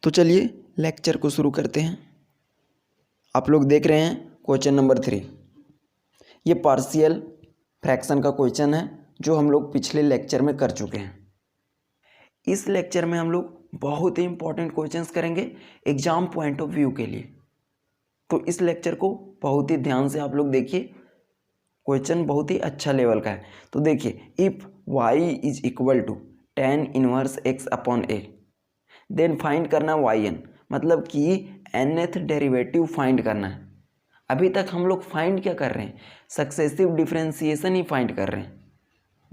तो चलिए लेक्चर को शुरू करते हैं। आप लोग देख रहे हैं क्वेश्चन नंबर 3। ये पार्शियल फ्रैक्शन का क्वेश्चन है जो हम लोग पिछले लेक्चर में कर चुके हैं। इस लेक्चर में हम लोग बहुत ही इंपॉर्टेंट क्वेश्चंस करेंगे एग्जाम पॉइंट ऑफ व्यू के लिए। तो इस लेक्चर को बहुत ही ध्यान से आप लोग देखिए, क्वेश्चन बहुत ही अच्छा लेवल का है। तो देखिए, if y is equal to tan inverse x upon a, then find करना yn, मतलब कि nth डेरिवेटिव फाइंड करना है। अभी तक हम लोग फाइंड क्या कर रहे हैं, सक्सेसिव डिफरेंशिएशन ही फाइंड कर रहे हैं,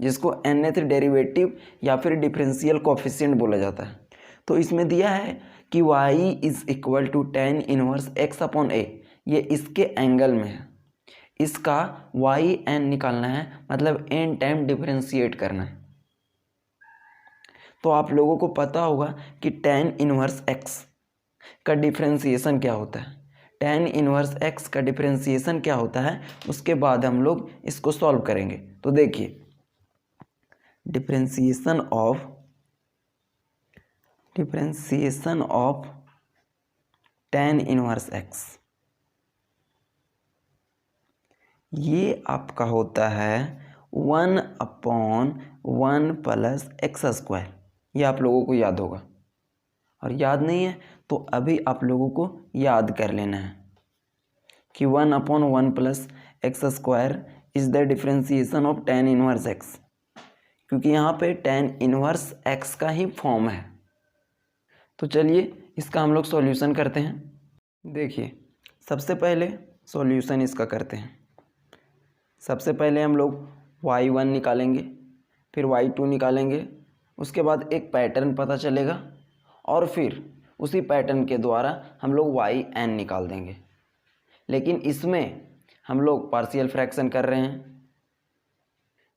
जिसको nth डेरिवेटिव या फिर डिफरेंशियल कोफिशिएंट बोला जाता है। तो इसमें दिया है कि y is equal to tan inverse x upon a, ये इसके एंगल में है। इसका yn निकालना है, मतलब n टाइम डिफरेंशिएट करना है। तो आप लोगों को पता होगा कि tan इनवर्स x का डिफरेंशिएशन क्या होता है। tan इनवर्स x का डिफरेंशिएशन क्या होता है, उसके बाद हम लोग इसको सॉल्व करेंगे। तो देखिए, differentiation of tan inverse x, ये आपका होता है 1/1 प्लस एक्स स्क्वायर। ये आप लोगों को याद होगा, और याद नहीं है तो अभी आप लोगों को याद कर लेना है कि 1/1 plus x square is the differentiation of tan inverse x, क्योंकि यहाँ पे tan इनवर्स x का ही फॉर्म है। तो चलिए इसका हम लोग सॉल्यूशन करते हैं। देखिए, सबसे पहले सॉल्यूशन इसका करते हैं। सबसे पहले हम लोग y1 निकालेंगे, फिर y2 निकालेंगे, उसके बाद एक पैटर्न पता चलेगा और फिर उसी पैटर्न के द्वारा हम लोग yn निकाल देंगे। लेकिन इसमें हम लोग पार्शियल फ्रैक्शन कर रहे हैं,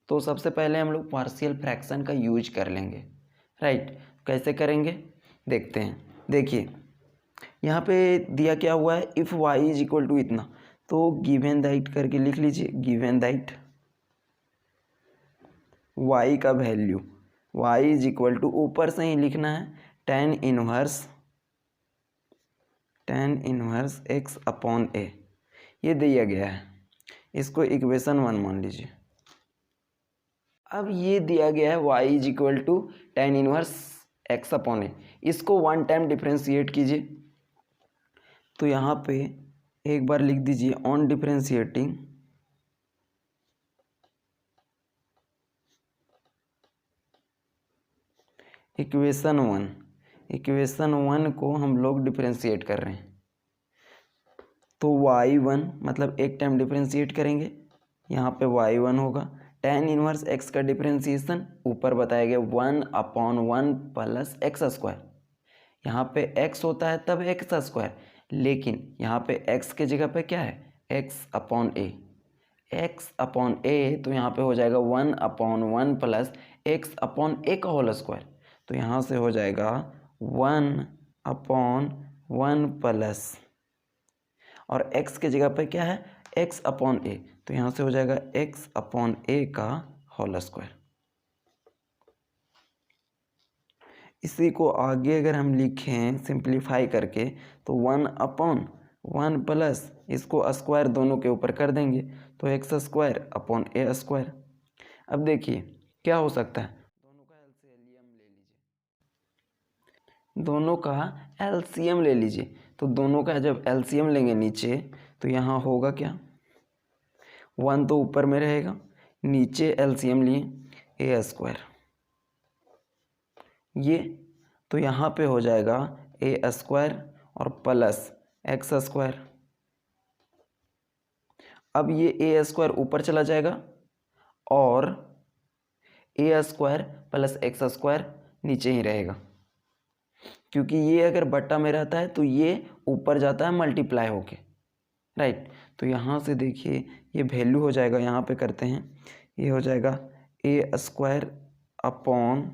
तो सबसे पहले हम लोग पार्शियल फ्रैक्शन का यूज कर लेंगे। राइट, कैसे करेंगे देखते हैं। देखिए, यहाँ पे दिया क्या हुआ है, if y is equal to इतना, तो गिवन दैट करके लिख लीजिए। गिवन दैट y का value y is equal to, ऊपर से ही लिखना है, tan inverse x upon a, ये दिया गया है। इसको इक्वेशन 1 मान लीजिए। अब ये दिया गया है y is equal to tan inverse x upon a, इसको 1 टाइम डिफरेंशिएट कीजिए। तो यहाँ पे एक बार लिख दीजिए, ऑन डिफरेंशिएटिंग इक्वेशन 1 को हम लोग डिफरेंशिएट कर रहे हैं। तो y1 मतलब एक टाइम डिफरेंशिएट करेंगे, यहाँ पे y1 होगा। tan इनवर्स x का डिफरेंशिएशन ऊपर बताया गया 1/1 प्लस एक्स स्क्वायर। यहाँ पे x होता है तब एक्स स्क्वायर, लेकिन यहाँ पे x के जगह पे क्या है, x अपॉन a। तो यहाँ पे हो जाएगा 1/1 प्लस एक्स अपॉन a का होल स्क्वायर। तो यहाँ से हो जाएगा 1/1 प्लस, और x के जगह पे क्या है, x अपॉन a, तो यहाँ से हो जाएगा x अपॉन a का होल स्क्वायर। इसी को आगे अगर हम लिखें सिंप्लीफाई करके, तो 1/1 प्लस इसको स्क्वायर दोनों के ऊपर कर देंगे, तो x square upon a square. अब देखिए क्या हो सकता है, दोनों का एलसीएम ले लीजिए। तो दोनों का जब एलसीएम लेंगे नीचे, तो यहाँ होगा क्या, 1 तो ऊपर में रहेगा, नीचे एलसीएम लिए a स्क्वायर, ये तो यहाँ पे हो जाएगा a स्क्वायर और प्लस एक्स स्क्वायर। अब ये a स्क्वायर ऊपर चला जाएगा और a square plus x square नीचे ही रहेगा, क्योंकि ये अगर बट्टा में रहता है तो ये ऊपर जाता है मल्टीप्लाई होके। राइट, तो यहाँ से देखिए ये वैल्यू हो जाएगा, यहाँ पे करते हैं, ये हो जाएगा a square upon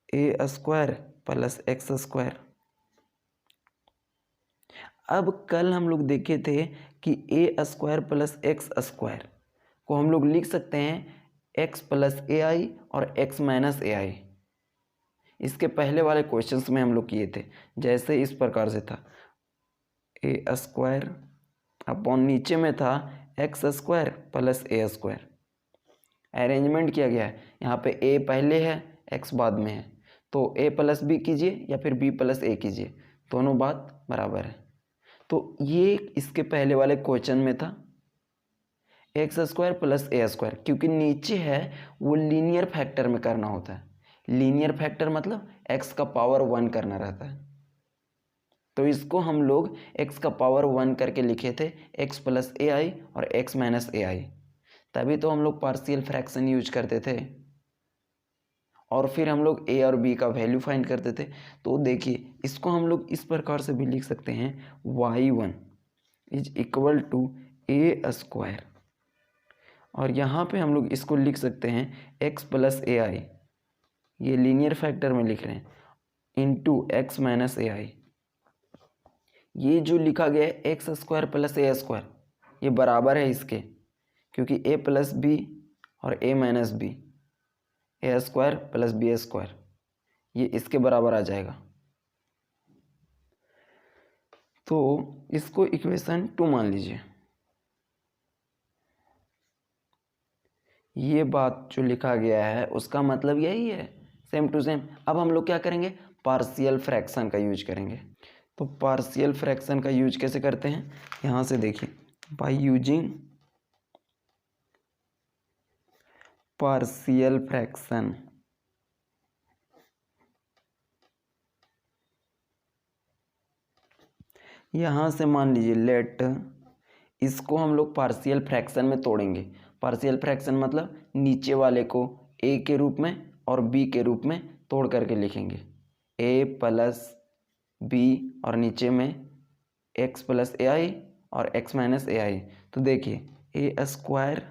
a square plus x square. अब कल हम लोग देखे थे कि a square plus x square को हम लोग लिख सकते हैं x प्लस ai और x माइनस ai। इसके पहले वाले क्वेश्चंस में हम लोग किए थे। जैसे इस प्रकार से था ए स्क्वायर अपॉन नीचे में था एक्स स्क्वायर प्लस ए स्क्वायर। अरेंजमेंट किया गया है, यहाँ पे ए पहले है एक्स बाद में है, तो ए प्लस बी कीजिए या फिर बी प्लस ए कीजिए, दोनों बात बराबर है। तो ये इसके पहले वाले क्वेश्चन में था एक्स स्क्वायर प्लस ए स्क्वायर, क्योंकि नीचे है वो लीनियर फैक्टर में करना होता है। लीनियर फैक्टर मतलब एक्स का पावर 1 करना रहता है, तो इसको हम लोग एक्स का पावर 1 करके लिखे थे एक्स प्लस ए आई और एक्स माइनस ए आई। तभी तो हम लोग पार्शियल फ्रैक्शन यूज करते थे और फिर हम लोग ए और बी का वैल्यू फाइंड करते थे। तो देखिए इसको हम लोग इस प्रकार से भी लिख सकते हैं y1 is equal to a square, और यहाँ पे हम लोग इसको लिख सकते हैं एक्स प्लस ए आई, ये लीनियर फैक्टर में लिख रहे हैं, into x minus A I. ये जो लिखा गया है एक्स स्क्वायर प्लस ए स्क्वायर, ये बराबर है इसके, क्योंकि ए प्लस बी और ए माइनस बी, ए स्क्वायर प्लस बी स्क्वायर, ये इसके बराबर आ जाएगा। तो इसको इक्वेशन 2 मान लीजिए। ये बात जो लिखा गया है उसका मतलब यही है, सेम टू सेम। अब हम लोग क्या करेंगे, पार्शियल फ्रैक्शन का यूज करेंगे। तो पार्शियल फ्रैक्शन का यूज कैसे करते हैं, यहाँ से देखिए, बाय यूजिंग पार्शियल फ्रैक्शन। यहाँ से मान लीजिए लेट, इसको हम लोग पार्शियल फ्रैक्शन में तोड़ेंगे। पार्शियल फ्रैक्शन मतलब नीचे वाले को ए के रूप में और बी के रूप में तोड़ करके लिखेंगे, ए प्लस बी और नीचे में एक्स प्लस ए आई और एक्स माइनस ए आई। तो देखिए ए स्क्वायर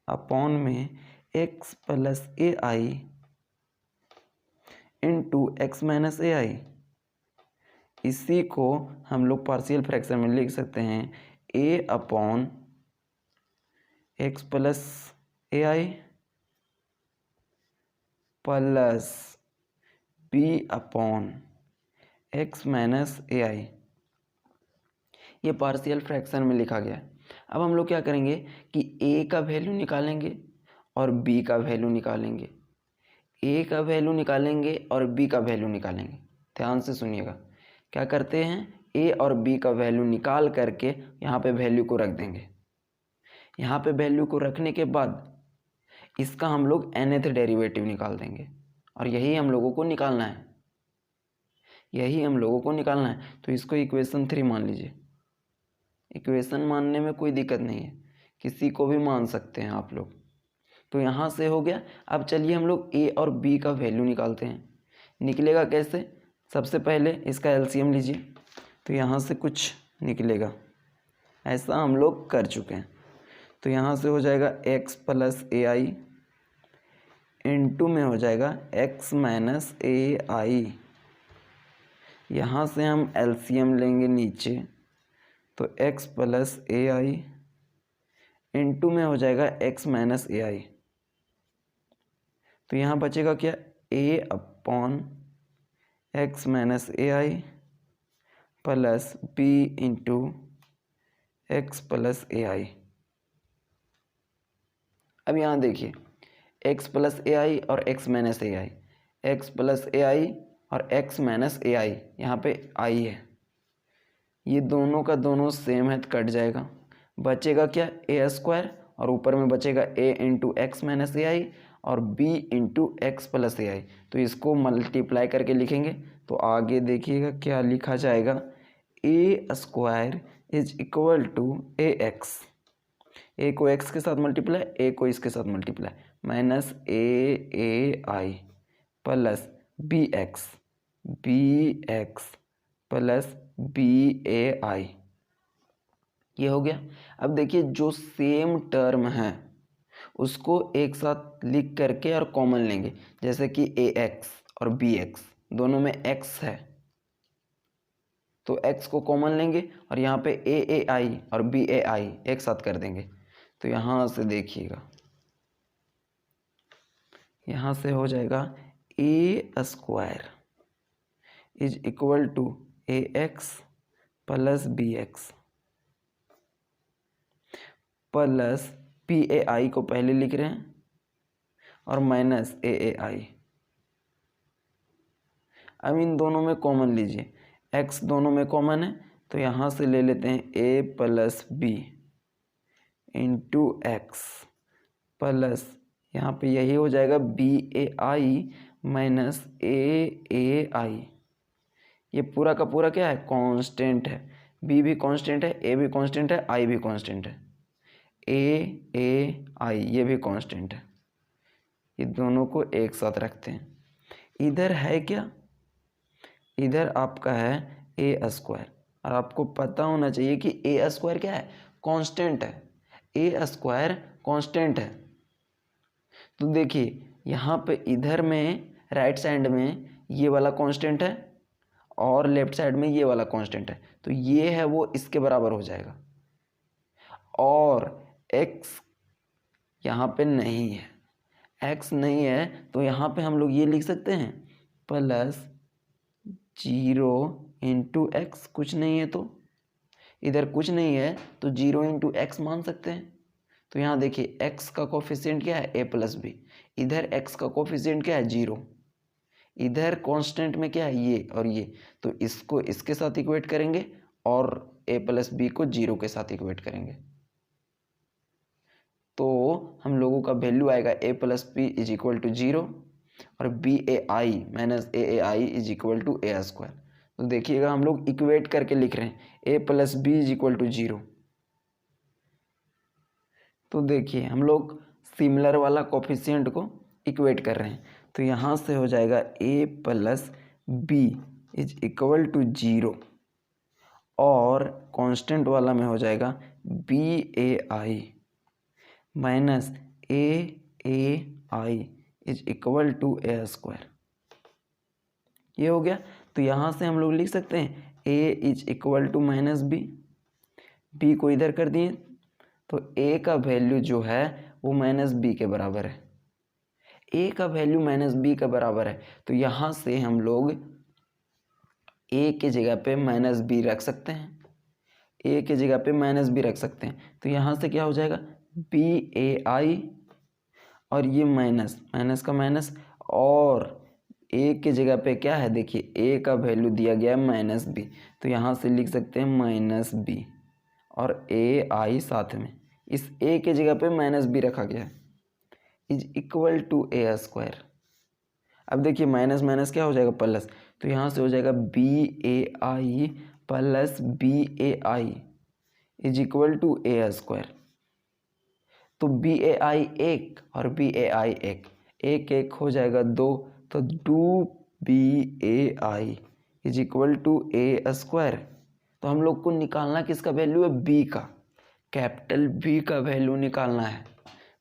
अपॉन में x plus A i into x minus ए आई, इसी को हम लोग पार्शियल फ्रैक्शन में लिख सकते हैं A upon x plus A I plus B upon X minus A I. ये पार्शियल फ्रैक्शन में लिखा गया है। अब हम लोग क्या करेंगे कि ए का वैल्यू निकालेंगे और बी का वैल्यू निकालेंगे, ए का वैल्यू निकालेंगे और बी का वैल्यू निकालेंगे। ध्यान से सुनिएगा, क्या करते हैं, ए और बी का वैल्यू निकाल करके यहाँ पे वैल्यू को रख देंगे। यहाँ पे वैल्यू को रखने के बाद इसका हम लोग nth डेरिवेटिव निकाल देंगे, और यही हम लोगों को निकालना है, यही हम लोगों को निकालना है। तो इसको इक्वेशन 3 मान लीजिए। इक्वेशन मानने में कोई दिक्कत नहीं है, किसी को भी मान सकते हैं आप लोग। तो यहाँ से हो गया। अब चलिए हम लोग ए और बी का वैल्यू निकालते हैं। निकलेगा कैसे, सबसे पहले इसका एलसीएम लीजिए, तो यहाँ से कुछ निकलेगा, ऐसा हम लोग कर चुके हैं। तो यहाँ से हो जाएगा x plus A i into में हो जाएगा एक्स माइनस ए आई। यहाँ से हम एलसीएम लेंगे नीचे, तो x plus A i into में हो जाएगा एक्स माइनस ए आई। तो यहाँ बचेगा क्या, A upon X minus A I plus B into x plus A I. अब यहाँ देखिए एक्स प्लस ए आई और X minus A I, X plus A I और एक्स माइनस ए आई, यहाँ पे आई है, ये दोनों का दोनों सेम है तो कट जाएगा। बचेगा क्या, ए स्क्वायर और ऊपर में बचेगा ए into x minus A I और B into x plus A i. तो इसको मल्टीप्लाई करके लिखेंगे, तो आगे देखिएगा क्या लिखा जाएगा, ए square is equal to A X, A को एक्स के साथ मल्टीप्लाई, ए को इसके साथ multiply, minus A I plus B x plus B A I. ये हो गया। अब देखिए जो सेम टर्म है उसको एक साथ लिख करके और कॉमन लेंगे, जैसे कि ए एक्स और बी एक्स दोनों में एक्स है, तो एक्स को कॉमन लेंगे और यहाँ पे ए आई और बी ए आई एक साथ कर देंगे। तो यहाँ से देखिएगा, यहाँ से हो जाएगा ए square is equal to A X plus B x plus P A I को पहले लिख रहे हैं और माइनस ए आई। अब इन दोनों में कॉमन लीजिए, x दोनों में कॉमन है तो यहाँ से ले लेते हैं a plus B into x plus यहाँ पे यही हो जाएगा b A i minus A I. ये पूरा का पूरा क्या है, कांस्टेंट है, b भी कांस्टेंट है, a भी कांस्टेंट है, i भी कांस्टेंट है, ए आई ये भी कांस्टेंट है। ये दोनों को एक साथ रखते हैं। इधर है क्या, इधर आपका है ए स्क्वायर, और आपको पता होना चाहिए कि ए स्क्वायर क्या है, कांस्टेंट है। ए स्क्वायर कांस्टेंट है। तो देखिए यहाँ पे इधर में राइट साइड में ये वाला कांस्टेंट है और लेफ्ट साइड में ये वाला कांस्टेंट है, तो ये है वो इसके बराबर हो जाएगा। और x यहाँ पे नहीं है, x नहीं है तो यहाँ पे हम लोग ये लिख सकते हैं प्लस 0 इंटू एक्स। कुछ नहीं है तो इधर कुछ नहीं है तो 0 इंटू एक्स मान सकते हैं। तो यहाँ देखिए x का कोफिशिएंट क्या है, a प्लस बी, इधर x का कोफिशिएंट क्या है, 0, इधर कांस्टेंट में क्या है, ये और ये, तो इसको इसके साथ इक्वेट करेंगे और a प्लस बी को 0 के साथ इक्वेट करेंगे। तो हम लोगों का वैल्यू आएगा a plus b is equal to 0 और b A i minus A i is equal to a square. तो देखिएगा हम लोग इक्वेट करके लिख रहे हैं a plus b is equal to 0। तो देखिए हम लोग सिमिलर वाला कोफिशिएंट को इक्वेट कर रहे हैं, तो यहाँ से हो जाएगा a plus b is equal to 0 और कांस्टेंट वाला में हो जाएगा b A i minus A i is equal to a square. ये हो गया। तो यहाँ से हम लोग लिख सकते हैं a is equal to minus b, b को इधर कर दिए तो a का वैल्यू जो है वो माइनस बी के बराबर है। a का वैल्यू माइनस बी के बराबर है तो यहाँ से हम लोग a के जगह पे माइनस बी रख सकते हैं, a के जगह पे माइनस बी रख सकते हैं। तो यहाँ से क्या हो जाएगा बी ए आई और ये माइनस माइनस का माइनस, और a के जगह पे क्या है, देखिए a का वैल्यू दिया गया है माइनस बी, तो यहाँ से लिख सकते हैं माइनस बी और ए आई साथ में, इस a के जगह पे माइनस बी रखा गया है is equal to a square. अब देखिए माइनस माइनस क्या हो जाएगा प्लस, तो यहाँ से हो जाएगा b A I plus B A i is equal to a square. तो बी ए आई एक और बी ए आई एक एक हो जाएगा 2, तो 2 b A i is equal to a square. तो हम लोग को निकालना किसका वैल्यू है, बी का, कैपिटल बी का वैल्यू निकालना है।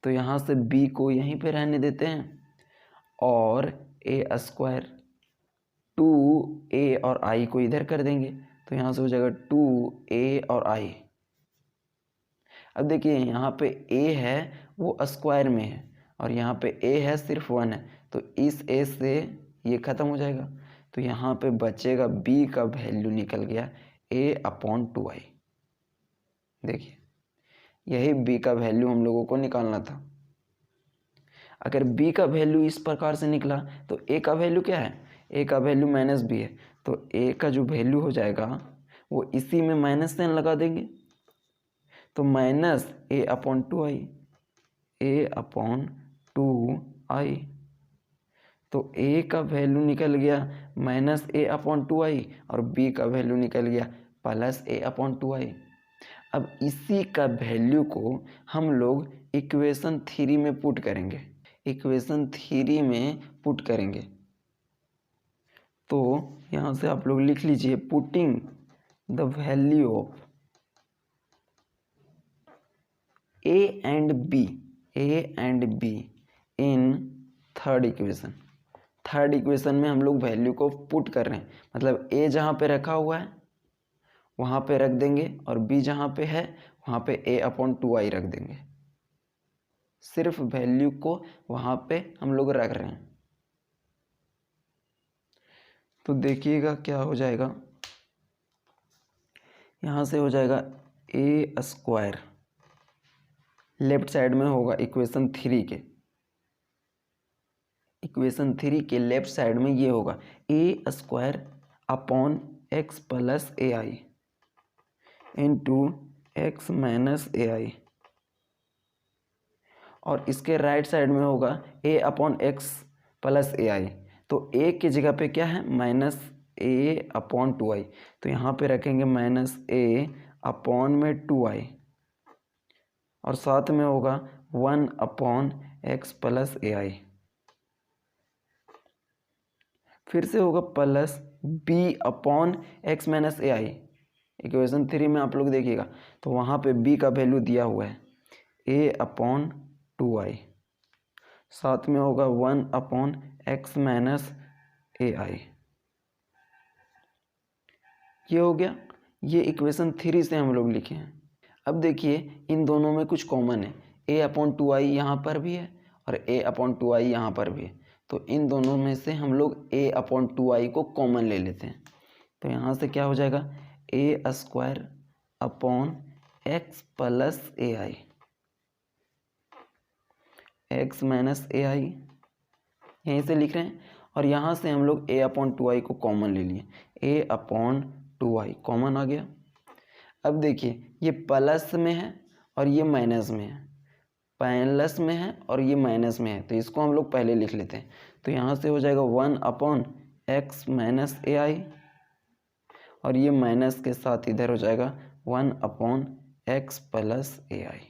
तो यहाँ से बी को यहीं पे रहने देते हैं और ए स्क्वायर 2a और i को इधर कर देंगे, तो यहाँ से हो जाएगा 2a और i। अब देखिए यहाँ पे a है वो स्क्वायर में है और यहाँ पे a है सिर्फ 1 है, तो इस a से ये ख़त्म हो जाएगा, तो यहाँ पे बचेगा b का वैल्यू निकल गया a/2i। देखिए यही b का वैल्यू हम लोगों को निकालना था। अगर b का वैल्यू इस प्रकार से निकला तो a का वैल्यू क्या है, a का वैल्यू माइनस बी है, तो a का जो वैल्यू हो जाएगा वो इसी में माइनस साइन लगा देंगे, तो माइनस a/2i, a/2i। तो a का वैल्यू निकल गया माइनस a/2i और b का वैल्यू निकल गया प्लस a/2i। अब इसी का वैल्यू को हम लोग इक्वेशन 3 में पुट करेंगे, इक्वेशन 3 में पुट करेंगे। तो यहाँ से आप लोग लिख लीजिए putting the value of a and b in third equation. Third equation में हम लोग वैल्यू को पुट कर रहे हैं, मतलब a जहाँ पे रखा हुआ है वहाँ पे रख देंगे और b जहाँ पे है वहाँ पे a/2i रख देंगे। सिर्फ वैल्यू को वहाँ पे हम लोग रख रहे हैं। तो देखिएगा क्या हो जाएगा, यहाँ से हो जाएगा ए स्क्वायर, लेफ्ट साइड में होगा इक्वेशन 3 के, इक्वेशन 3 के लेफ्ट साइड में ये होगा ए square upon x plus A i into x minus A I, और इसके राइट साइड में होगा ए upon x plus A i. तो ए की जगह पे क्या है, माइनस ए अपॉन 2i, तो यहाँ पे रखेंगे माइनस ए अपॉन में 2i, और साथ में होगा 1 upon x plus A I, फिर से होगा plus B upon X minus ए आई। इक्वेशन 3 में आप लोग देखिएगा तो वहाँ पे b का वैल्यू दिया हुआ है a अपॉन 2i, साथ में होगा 1 upon X minus A I. ये हो गया, ये इक्वेशन 3 से हम लोग लिखे हैं। अब देखिए इन दोनों में कुछ कॉमन है, a अपॉन 2i यहाँ पर भी है और a अपॉन 2i यहाँ पर भी है, तो इन दोनों में से हम लोग a अपॉन 2i को कॉमन ले लेते हैं। तो यहाँ से क्या हो जाएगा, ए square upon x plus A I, x minus ए आई यहीं से लिख रहे हैं, और यहाँ से हम लोग a अपॉन 2i को कॉमन ले लिए, a अपॉन 2i कॉमन आ गया। अब देखिए ये प्लस में है और ये माइनस में है, प्लस में है और ये माइनस में है, तो इसको हम लोग पहले लिख लेते हैं। तो यहाँ से हो जाएगा 1 upon X minus A I, और ये माइनस के साथ इधर हो जाएगा 1 upon x plus A I.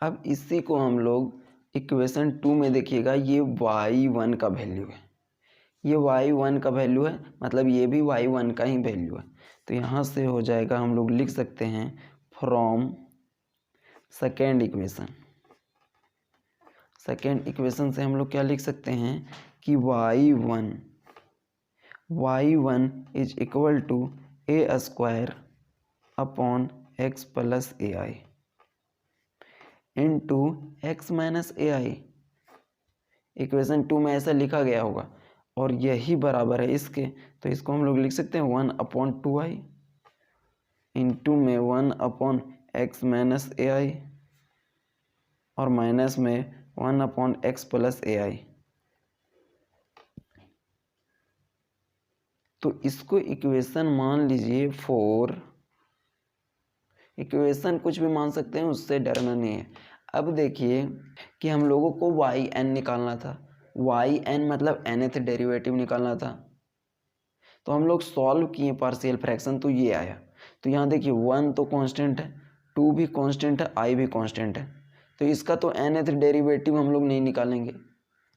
अब इसी को हम लोग इक्वेशन 2 में देखिएगा, ये y1 का वैल्यू है, ये y1 का वैल्यू है, मतलब ये भी y1 का ही वैल्यू है। तो यहाँ से हो जाएगा, हम लोग लिख सकते हैं from second equation, second equation से हम लोग क्या लिख सकते हैं कि y1 is equal to a square upon x plus A i into x minus A I. Equation 2 में ऐसा लिखा गया होगा और यही बराबर है इसके, तो इसको हम लोग लिख सकते हैं 1 अपॉन 2i इंटू में 1 upon X minus A I, और माइनस में 1 upon x plus A i. तो इसको इक्वेशन मान लीजिए 4, इक्वेशन कुछ भी मान सकते हैं, उससे डरना नहीं है। अब देखिए कि हम लोगों को yn निकालना था, yn मतलब nth डेरिवेटिव निकालना था, तो हम लोग सॉल्व किए पार्शियल फ्रैक्शन, तो ये आया। तो यहाँ देखिए 1 तो कांस्टेंट है, 2 भी कांस्टेंट है, i भी कांस्टेंट है, तो इसका तो nth डेरिवेटिव हम लोग नहीं निकालेंगे।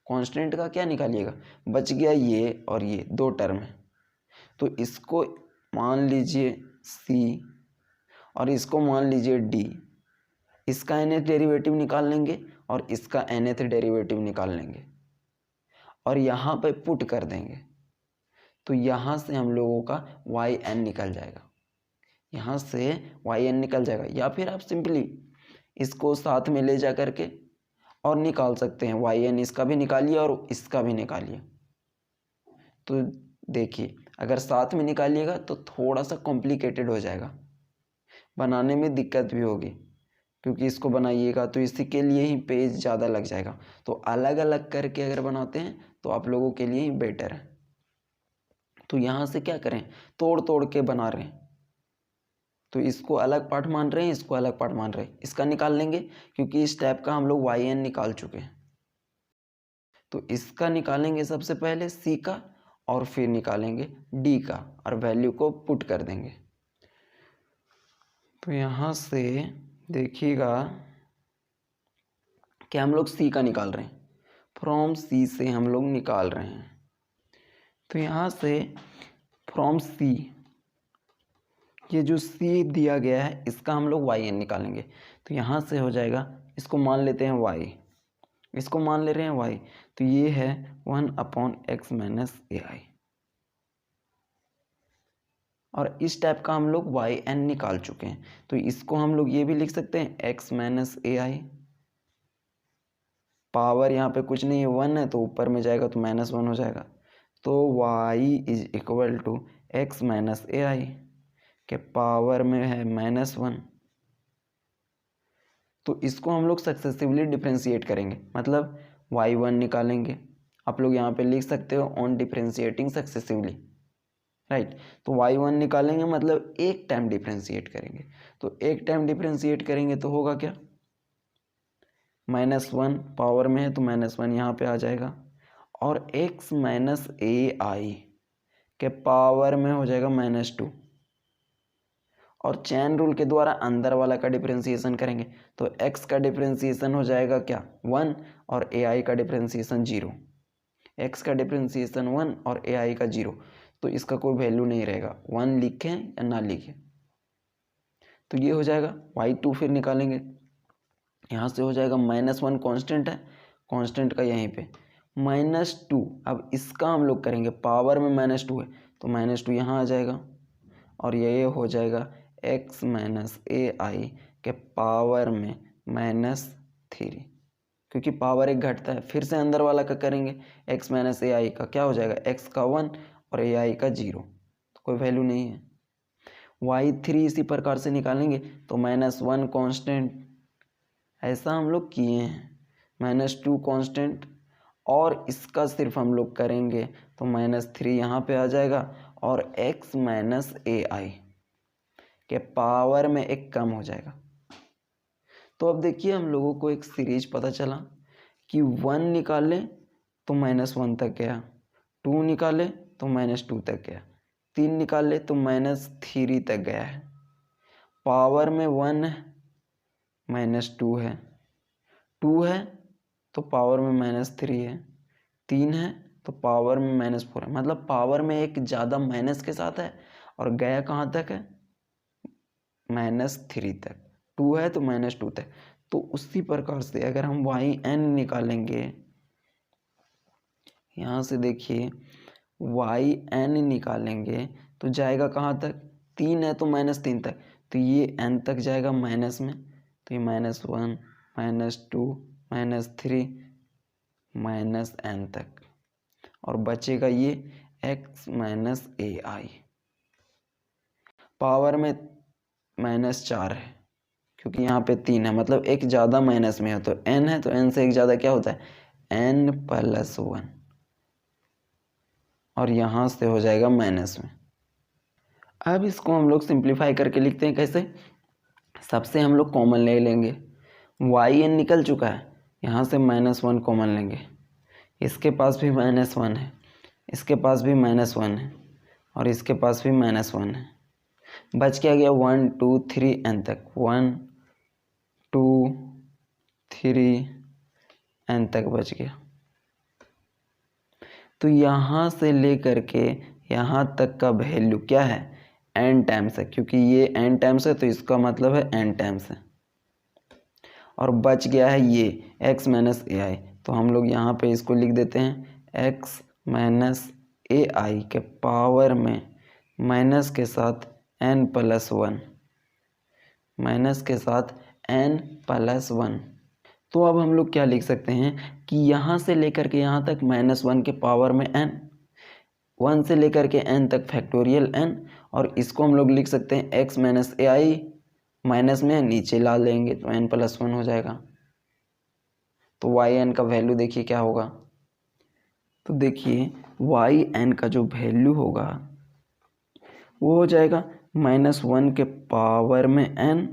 कांस्टेंट का क्या निकालिएगा, बच गया ये और ये 2 टर्म है, तो इसको मान लीजिए c और इसको मान लीजिए d, इसका nth डेरिवेटिव निकाल लेंगे और इसका nth डेरिवेटिव निकाल लेंगे और यहाँ पे पुट कर देंगे, तो यहाँ से हम लोगों का yn निकल जाएगा, यहाँ से yn निकल जाएगा। या फिर आप सिंपली इसको साथ में ले जा करके और निकाल सकते हैं, yn इसका भी निकालिए और इसका भी निकालिए। तो देखिए अगर साथ में निकालिएगा तो थोड़ा सा कॉम्प्लिकेटेड हो जाएगा, बनाने में दिक्कत भी होगी, क्योंकि इसको बनाइएगा तो इसी के लिए ही पेज ज़्यादा लग जाएगा। तो अलग अलग करके अगर बनाते हैं तो आप लोगों के लिए ही बेटर है। तो यहाँ से क्या करें, तोड़ तोड़ के बना रहे हैं, तो इसको अलग पार्ट मान रहे हैं, इसको अलग पार्ट मान रहे हैं, इसका निकाल लेंगे क्योंकि इस टाइप का हम लोग yn निकाल चुके हैं। तो इसका निकालेंगे सबसे पहले c का, और फिर निकालेंगे d का, और वैल्यू को पुट कर देंगे। तो यहाँ से देखिएगा कि हम लोग c का निकाल रहे हैं, फ्रॉम c से हम लोग निकाल रहे हैं। तो यहाँ से फ्रॉम c, ये जो c दिया गया है इसका हम लोग yn निकालेंगे। तो यहाँ से हो जाएगा, इसको मान लेते हैं y, इसको मान ले रहे हैं y, तो ये है 1 upon X minus A I, और इस टाइप का हम लोग yn निकाल चुके हैं। तो इसको हम लोग ये भी लिख सकते हैं x माइनस ए आई पावर यहाँ पे कुछ नहीं है, 1 है, तो ऊपर में जाएगा तो -1 हो जाएगा। तो y is equal to x minus A I के पावर में है -1। तो इसको हम लोग सक्सेसिवली डिफ्रेंशिएट करेंगे, मतलब y1 निकालेंगे। आप लोग यहाँ पे लिख सकते हो ऑन डिफ्रेंशिएटिंग सक्सेसिवली, राइट। तो y1 निकालेंगे मतलब एक टाइम डिफ्रेंशिएट करेंगे। तो एक टाइम डिफ्रेंशिएट करेंगे तो होगा क्या, -1 पावर में है तो -1 यहाँ पे आ जाएगा, और x माइनस ए आई के पावर में हो जाएगा -2। और चैन रूल के द्वारा अंदर वाला का डिफरेंशिएशन करेंगे तो x का डिफरेंशिएशन हो जाएगा क्या, 1, और ए आई का डिफरेंशिएशन 0। x का डिफरेंशिएशन 1 और ए आई का 0, तो इसका कोई वैल्यू नहीं रहेगा, 1 लिखें या ना लिखें। तो ये हो जाएगा। y2 फिर निकालेंगे, यहाँ से हो जाएगा -1 कांस्टेंट है, कांस्टेंट का यहीं पे -2। अब इसका हम लोग करेंगे, पावर में -2 है तो -2 यहाँ आ जाएगा, और ये हो जाएगा x माइनस ए आई के पावर में -3, क्योंकि पावर एक घटता है। फिर से अंदर वाला का करेंगे, x माइनस ए आई का क्या हो जाएगा, x का 1 और ए आई का 0, तो कोई वैल्यू नहीं है। y3 इसी प्रकार से निकालेंगे तो -1 कांस्टेंट, ऐसा हम लोग किए हैं, -2 कांस्टेंट, और इसका सिर्फ हम लोग करेंगे तो -3 यहाँ पे आ जाएगा, और x माइनस ए आई के पावर में एक कम हो जाएगा। तो अब देखिए हम लोगों को एक सीरीज पता चला कि 1 निकाले तो -1 तक गया, 2 निकाले तो -2 तक गया, 3 निकाले तो -3 तक गया है। पावर में 1 है, -2 है, 2 है तो पावर में -3 है, 3 है तो पावर में -4 है, मतलब पावर में एक ज़्यादा माइनस के साथ है, और गया कहाँ तक है, -3 तक। 2 है तो -2 तक। तो उसी प्रकार से अगर हम yn निकालेंगे, यहाँ से देखिए yn निकालेंगे तो जाएगा कहाँ तक, 3 है तो -3 तक, तो ये n तक जाएगा माइनस में, तो ये -1 -2 -3 -n तक, और बचेगा ये x माइनस ए आई। पावर में -4 है, क्योंकि यहाँ पे 3 है, मतलब एक ज़्यादा माइनस में है, तो n है तो n से एक ज़्यादा क्या होता है, n+1, और यहाँ से हो जाएगा माइनस में। अब इसको हम लोग सिंप्लीफाई करके लिखते हैं कैसे, सबसे हम लोग कॉमन ले लेंगे, yn निकल चुका है, यहाँ से -1 कॉमन लेंगे, इसके पास भी -1 है, इसके पास भी -1 है, और इसके पास भी -1 है। बच क्या गया, 1 2 3 n तक, 1 2 3 n तक बच गया। तो यहाँ से लेकर के यहाँ तक का वैल्यू क्या है, n टाइम्स है, क्योंकि ये n टाइम्स है तो इसका मतलब है n टाइम्स है। और बच गया है ये x माइनस ए आई, तो हम लोग यहाँ पे इसको लिख देते हैं x माइनस ए आई के पावर में माइनस के साथ n+1, माइनस के साथ n+1। तो अब हम लोग क्या लिख सकते हैं कि यहाँ से लेकर के यहाँ तक -1 के पावर में n, 1 से लेकर के n तक फैक्टोरियल n, और इसको हम लोग लिख सकते हैं x minus A i, minus में नीचे ला लेंगे तो n+1 हो जाएगा। तो yn का वैल्यू देखिए क्या होगा, तो देखिए yn का जो वैल्यू होगा वो हो जाएगा -1 के पावर में n,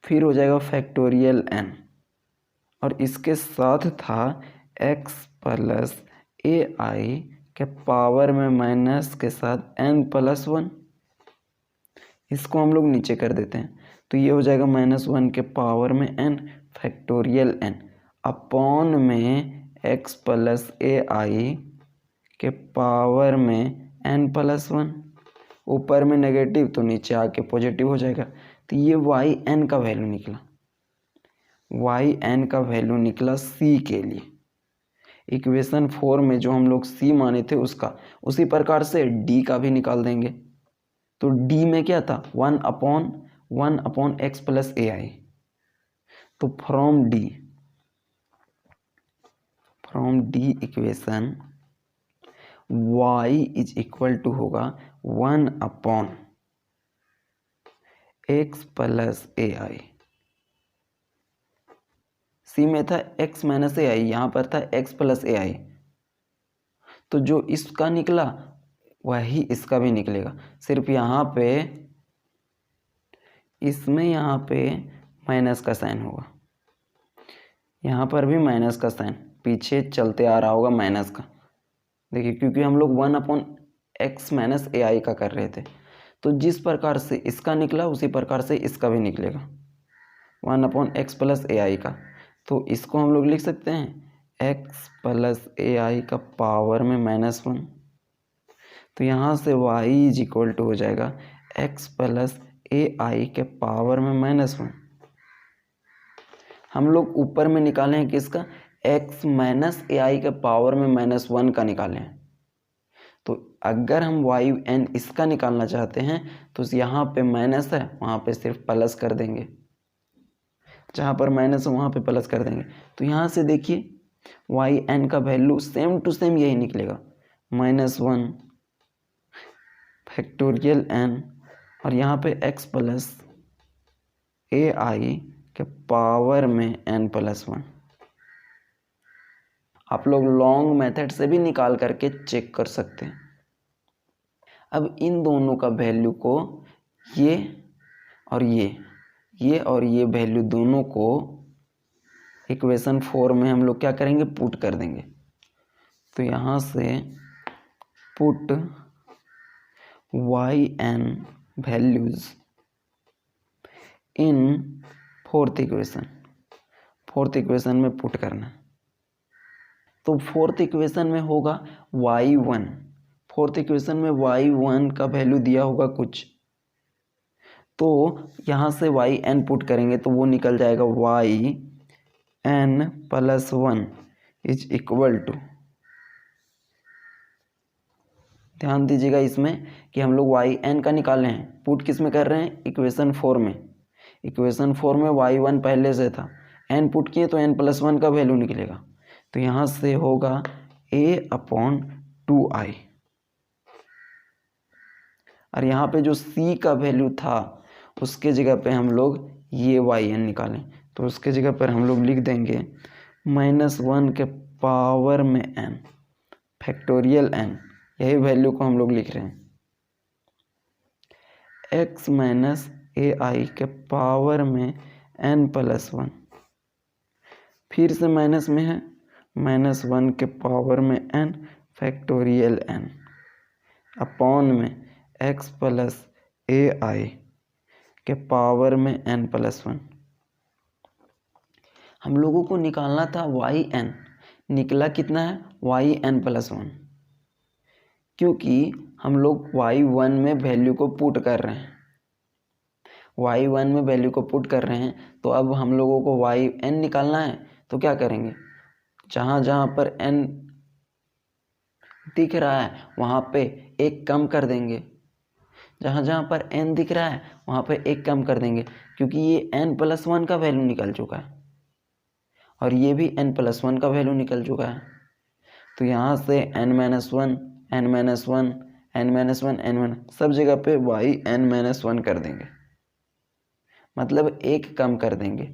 फिर हो जाएगा फैक्टोरियल n, और इसके साथ था x प्लस ए आई के पावर में माइनस के साथ n+1। इसको हम लोग नीचे कर देते हैं, तो ये हो जाएगा -1 के पावर में n फैक्टोरियल n अपॉन में x प्लस ए आई के पावर में n+1। ऊपर में नेगेटिव तो नीचे आके पॉजिटिव हो जाएगा, तो ये yn का वैल्यू निकला, yn का वैल्यू निकला c के लिए। इक्वेशन 4 में जो हम लोग c माने थे उसका, उसी प्रकार से d का भी निकाल देंगे। तो d में क्या था, 1/1 x प्लस ए आई, तो from d from d equation y is equal to होगा 1/x प्लस AI। सी में था x माइनस AI, यहाँ पर था x प्लस AI, तो जो इसका निकला वही इसका भी निकलेगा, सिर्फ यहाँ पे इसमें यहाँ पे माइनस का साइन होगा, यहाँ पर भी माइनस का साइन पीछे चलते आ रहा होगा माइनस का। देखिए क्योंकि हम लोग 1/x माइनस AI का कर रहे थे, तो जिस प्रकार से इसका निकला उसी प्रकार से इसका भी निकलेगा 1/x प्लस AI का। तो इसको हम लोग लिख सकते हैं x प्लस AI का पावर में -1। तो यहाँ से y इज इक्वल टू हो जाएगा x प्लस AI के पावर में -1। हम लोग ऊपर में निकाले हैं किसका, x माइनस AI के पावर में -1 का निकाले हैं। तो अगर हम yn इसका निकालना चाहते हैं तो यहाँ पे माइनस है, वहाँ पे सिर्फ प्लस कर देंगे, जहाँ पर माइनस है वहाँ पे प्लस कर देंगे। तो यहाँ से देखिए yn का वैल्यू सेम टू सेम यही निकलेगा, -1 फैक्टोरियल n, और यहाँ पे x प्लस AI के पावर में n+1। आप लोग लॉन्ग मेथड से भी निकाल करके चेक कर सकते हैं। अब इन दोनों का वैल्यू को ये और ये वैल्यू दोनों को इक्वेशन 4 में हम लोग क्या करेंगे, पुट कर देंगे। तो यहाँ से put yn values in fourth equation में पुट करना। तो फोर्थ इक्वेशन में होगा y1, फोर्थ इक्वेशन में y1 का वैल्यू दिया होगा कुछ, तो यहाँ से yn पुट करेंगे तो वो निकल जाएगा yn+1 इज इक्वल टू, ध्यान दीजिएगा इसमें कि हम लोग yn का निकाल रहे हैं, पुट किस में कर रहे हैं, इक्वेशन 4 में। इक्वेशन 4 में y1 पहले से था, n पुट किए तो n+1 का वैल्यू निकलेगा। तो यहाँ से होगा a/2i, और यहाँ पे जो c का वैल्यू था उसके जगह पे हम लोग ये yn निकालें, तो उसके जगह पर हम लोग लिख देंगे -1 के पावर में n फैक्टोरियल n, यही वैल्यू को हम लोग लिख रहे हैं, x माइनस AI के पावर में n+1, फिर से माइनस में है, -1 के पावर में n फैक्टोरियल n अपॉन में x प्लस AI के पावर में n+1। हम लोगों को निकालना था yn, निकला कितना है, yn+1, क्योंकि हम लोग y1 में वैल्यू को पुट कर रहे हैं, y1 में वैल्यू को पुट कर रहे हैं। तो अब हम लोगों को yn निकालना है, तो क्या करेंगे, जहाँ जहाँ पर n दिख रहा है वहाँ पे एक कम कर देंगे, जहाँ जहाँ पर n दिख रहा है वहाँ पे एक कम कर देंगे, क्योंकि ये n+1 का वैल्यू निकल चुका है और ये भी n+1 का वैल्यू निकल चुका है। तो यहाँ से n-1 n-1 n-1 n-1 सब जगह पे yn-1 कर देंगे, मतलब एक कम कर देंगे।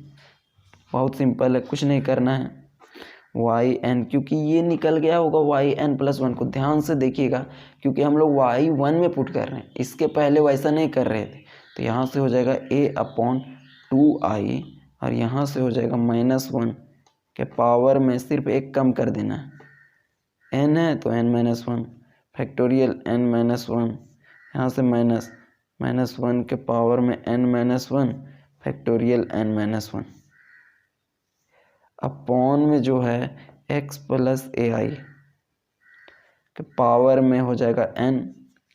बहुत सिंपल है, कुछ नहीं करना है, yn, क्योंकि ये निकल गया होगा yn+1 को, ध्यान से देखिएगा, क्योंकि हम लोग y1 में पुट कर रहे हैं, इसके पहले वैसा नहीं कर रहे थे। तो यहाँ से हो जाएगा a/2i, और यहाँ से हो जाएगा -1 के पावर में सिर्फ एक कम कर देना है, n है तो n-1 फैक्टोरियल n-1, यहाँ से -1 के पावर में n-1 फैक्टोरियल n-1 अपॉन में जो है x प्लस AI के पावर में हो जाएगा n,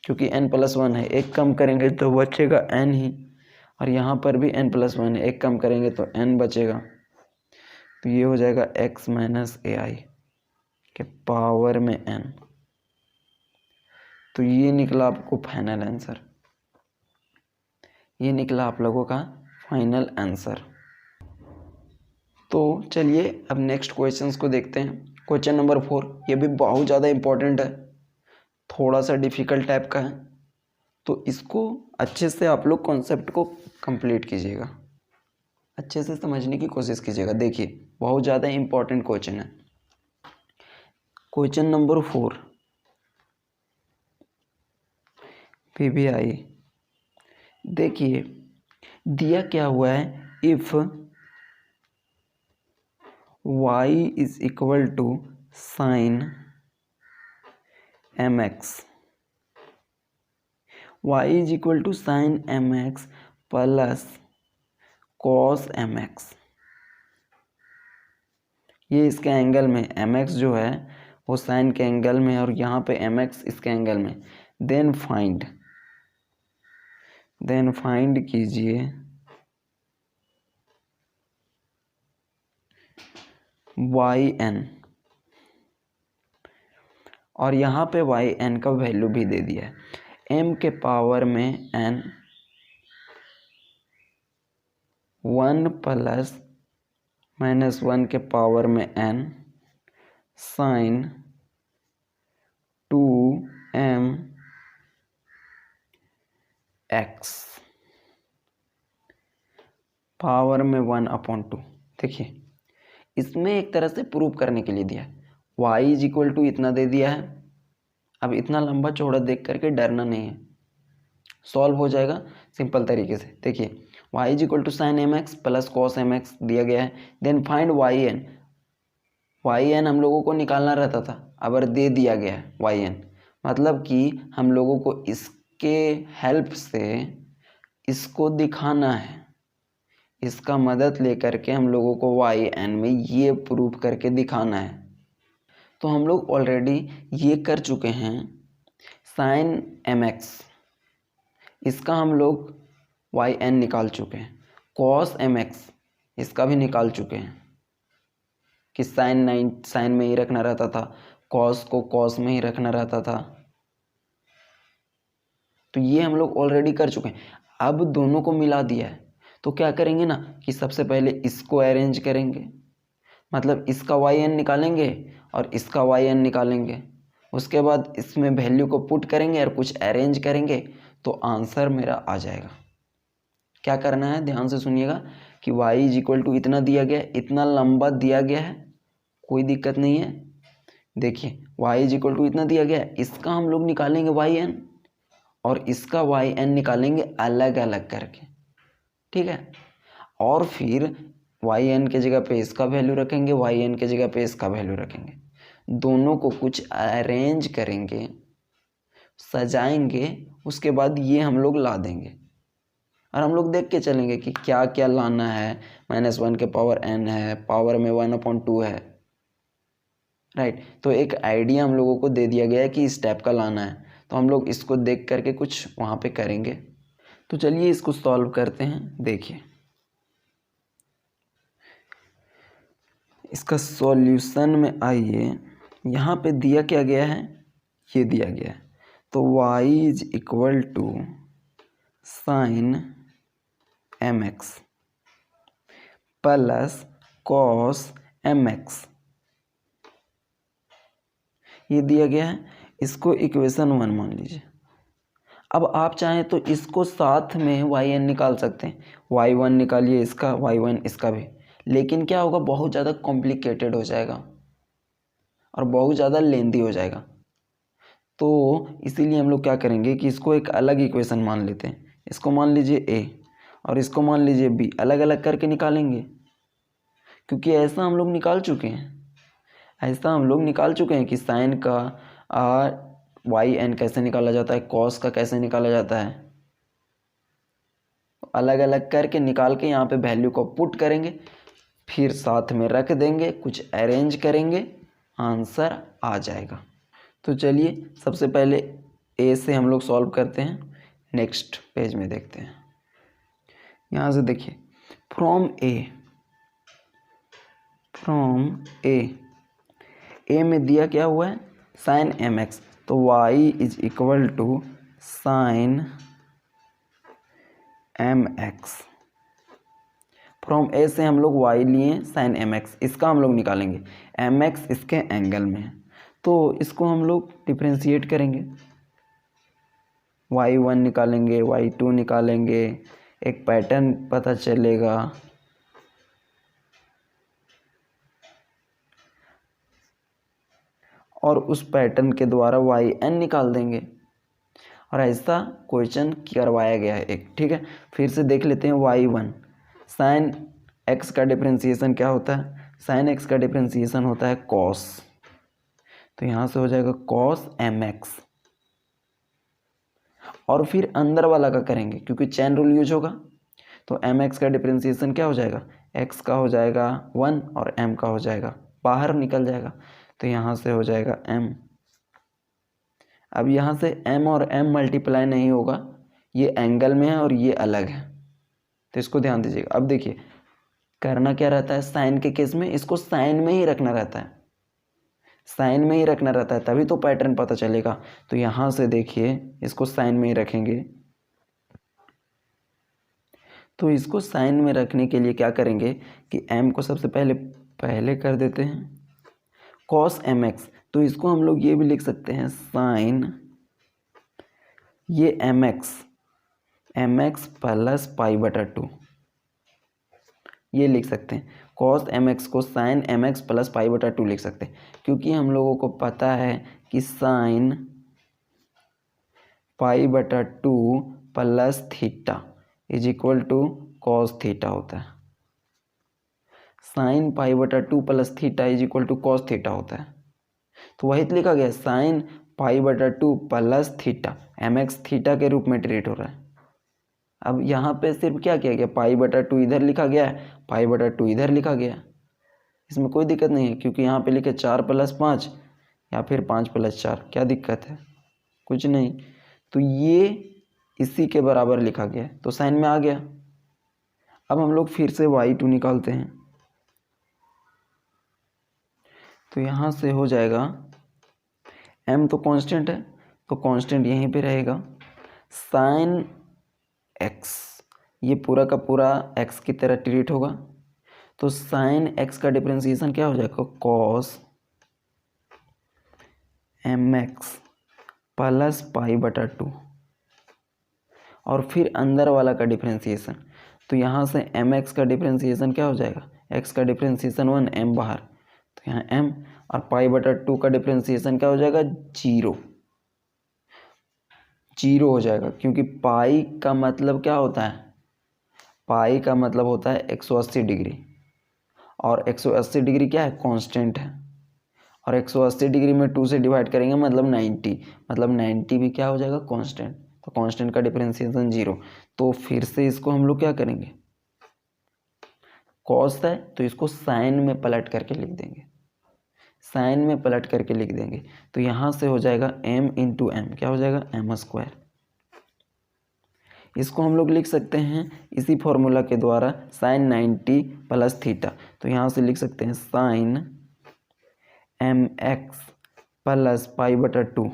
क्योंकि n+1 है, एक कम करेंगे तो बचेगा n ही, और यहाँ पर भी n+1 है, एक कम करेंगे तो n बचेगा। तो ये हो जाएगा x माइनस AI के पावर में n। तो ये निकला आपको फाइनल आंसर, ये निकला आप लोगों का फाइनल आंसर। तो चलिए अब नेक्स्ट क्वेश्चंस को देखते हैं। क्वेश्चन नंबर 4, ये भी बहुत ज़्यादा इम्पोर्टेंट है, थोड़ा सा डिफ़िकल्ट टाइप का है, तो इसको अच्छे से आप लोग कॉन्सेप्ट को कंप्लीट कीजिएगा, अच्छे से समझने की कोशिश कीजिएगा। देखिए बहुत ज़्यादा इम्पोर्टेंट क्वेश्चन है। क्वेश्चन नंबर 4 PBI, देखिए दिया क्या हुआ है, if y is equal to sine mx, y is equal to sine mx plus cos mx, ये इसके एंगल में mx जो है वो साइन के एंगल में और यहाँ पे mx इसके एंगल में। देन फाइंड कीजिए yn, और यहाँ पे yn का वैल्यू भी दे दिया है, m के पावर में n 1 प्लस -1 के पावर में n साइन 2mx पावर में 1/2। देखिए इसमें एक तरह से प्रूव करने के लिए दिया है, y इज इक्वल टू इतना दे दिया है। अब इतना लंबा चौड़ा देख करके डरना नहीं है, सॉल्व हो जाएगा सिंपल तरीके से। देखिए y is equal to sine mx plus cos mx दिया गया है। देन फाइंड yn हम लोगों को निकालना रहता था, अब दे दिया गया है yn, मतलब कि हम लोगों को इसके हेल्प से इसको दिखाना है, इसका मदद लेकर के हम लोगों को yn में ये प्रूव करके दिखाना है। तो हम लोग ऑलरेडी ये कर चुके हैं, साइन mx इसका हम लोग yn निकाल चुके हैं, कॉस mx इसका भी निकाल चुके हैं कि साइन में ही रखना रहता था, कॉस को कॉस में ही रखना रहता था, तो ये हम लोग ऑलरेडी कर चुके हैं। अब दोनों को मिला दिया है तो क्या करेंगे ना कि सबसे पहले इसको अरेंज करेंगे, मतलब इसका yn निकालेंगे और इसका yn निकालेंगे, उसके बाद इसमें वैल्यू को पुट करेंगे और कुछ अरेंज करेंगे तो आंसर मेरा आ जाएगा। क्या करना है ध्यान से सुनिएगा कि y इज इक्वल टू इतना दिया गया है, इतना लंबा दिया गया है, कोई दिक्कत नहीं है। देखिए y इज इक्वल टू इतना दिया गया है, इसका हम लोग निकालेंगे yn और इसका yn निकालेंगे अलग अलग करके, ठीक है। और फिर yn के जगह पे इसका वैल्यू रखेंगे, yn के जगह पे इसका वैल्यू रखेंगे, दोनों को कुछ अरेंज करेंगे, सजाएंगे, उसके बाद ये हम लोग ला देंगे और हम लोग देख के चलेंगे कि क्या क्या लाना है। -1 के पावर n है, पावर में 1/2 है, राइट। तो एक आइडिया हम लोगों को दे दिया गया है कि इस टाइप का लाना है, तो हम लोग इसको देख करके कुछ वहाँ पे करेंगे। तो चलिए इसको सॉल्व करते हैं। देखिए इसका सॉल्यूशन में आइए, यहाँ पे दिया क्या गया है, ये दिया गया है, तो y is equal to sine mx plus cos mx, ये दिया गया है, इसको इक्वेशन 1 मान लीजिए। अब आप चाहें तो इसको साथ में yn निकाल सकते हैं, y1 निकालिए इसका, y1 इसका भी, लेकिन क्या होगा बहुत ज़्यादा कॉम्प्लिकेटेड हो जाएगा और बहुत ज़्यादा लेंदी हो जाएगा। तो इसीलिए हम लोग क्या करेंगे कि इसको एक अलग इक्वेशन मान लेते हैं, इसको मान लीजिए a और इसको मान लीजिए b, अलग अलग करके निकालेंगे, क्योंकि ऐसा हम लोग निकाल चुके हैं, कि साइन का yn कैसे निकाला जाता है, कॉस का कैसे निकाला जाता है, अलग अलग करके निकाल के यहाँ पे वैल्यू को पुट करेंगे, फिर साथ में रख देंगे, कुछ अरेंज करेंगे, आंसर आ जाएगा। तो चलिए सबसे पहले ए से हम लोग सॉल्व करते हैं, नेक्स्ट पेज में देखते हैं। यहाँ से देखिए फ्रॉम ए में दिया क्या हुआ है, साइन mx, तो y is equal to sine mx from A से हम लोग वाई लिए साइन एम एक्स, इसका हम लोग निकालेंगे, एम एक्स इसके एंगल में है, तो इसको हम लोग डिफ्रेंशिएट करेंगे, y1 निकालेंगे, y2 निकालेंगे, एक पैटर्न पता चलेगा, और उस पैटर्न के द्वारा yn निकाल देंगे, और ऐसा क्वेश्चन करवाया गया है एक। ठीक है, फिर से देख लेते हैं y1, साइन x का डिफरेंशिएशन क्या होता है, साइन x का डिफरेंशिएशन होता है cos, तो यहाँ से हो जाएगा cos mx, और फिर अंदर वाला का करेंगे क्योंकि चैन रूल यूज होगा, तो mx का डिफरेंशिएशन क्या हो जाएगा, x का हो जाएगा 1 और m का हो जाएगा, बाहर निकल जाएगा, तो यहाँ से हो जाएगा m। अब यहाँ से m और m मल्टीप्लाई नहीं होगा, ये एंगल में है और ये अलग है, तो इसको ध्यान दीजिएगा। अब देखिए करना क्या रहता है, साइन के केस में इसको साइन में ही रखना रहता है, साइन में ही रखना रहता है, तभी तो पैटर्न पता चलेगा। तो यहाँ से देखिए इसको साइन में ही रखेंगे, तो इसको साइन में रखने के लिए क्या करेंगे कि m को सबसे पहले कर देते हैं cos mx, तो इसको हम लोग ये भी लिख सकते हैं साइन ये mx प्लस π/2, ये लिख सकते हैं, cos mx को साइन mx प्लस π/2 लिख सकते हैं, क्योंकि हम लोगों को पता है कि sine π/2 plus theta is equal to cos theta होता है, sine π/2 plus theta is equal to cos theta होता है, तो वही तो लिखा गया sine π/2 plus theta, mx theta के रूप में ट्रीट हो रहा है। अब यहाँ पे सिर्फ क्या किया गया, π/2 इधर लिखा गया है, π/2 इधर लिखा गया है, इसमें कोई दिक्कत नहीं है, क्योंकि यहाँ पे लिखे 4 + 5 या फिर 5 + 4, क्या दिक्कत है, कुछ नहीं, तो ये इसी के बराबर लिखा गया है, तो साइन में आ गया। अब हम लोग फिर से y2 निकालते हैं, तो यहाँ से हो जाएगा m तो कांस्टेंट है, तो कांस्टेंट यहीं पे रहेगा, साइन x ये पूरा का पूरा x की तरह ट्रीट होगा, तो साइन x का डिफरेंशिएशन क्या हो जाएगा, cos mx प्लस π/2, और फिर अंदर वाला का डिफरेंशिएशन, तो यहाँ से mx का डिफरेंशिएशन क्या हो जाएगा, x का डिफरेंशिएशन 1, m बाहर, तो यहाँ m, और π/2 का डिफरेंशिएशन क्या हो जाएगा, 0 हो जाएगा, क्योंकि पाई का मतलब क्या होता है, पाई का मतलब होता है 180 डिग्री, और 180 डिग्री क्या है, कांस्टेंट है, और 180 डिग्री में 2 से डिवाइड करेंगे मतलब 90, मतलब 90 भी क्या हो जाएगा, कांस्टेंट, तो कांस्टेंट का डिफरेंशिएशन 0। तो फिर से इसको हम लोग क्या करेंगे, कॉस है तो इसको साइन में पलट करके लिख देंगे, साइन में पलट करके लिख देंगे, तो यहाँ से हो जाएगा m इंटू एम, क्या हो जाएगा, m²। इसको हम लोग लिख सकते हैं इसी फॉर्मूला के द्वारा, साइन 90 प्लस थीटा, तो यहाँ से लिख सकते हैं साइन mx प्लस π/2,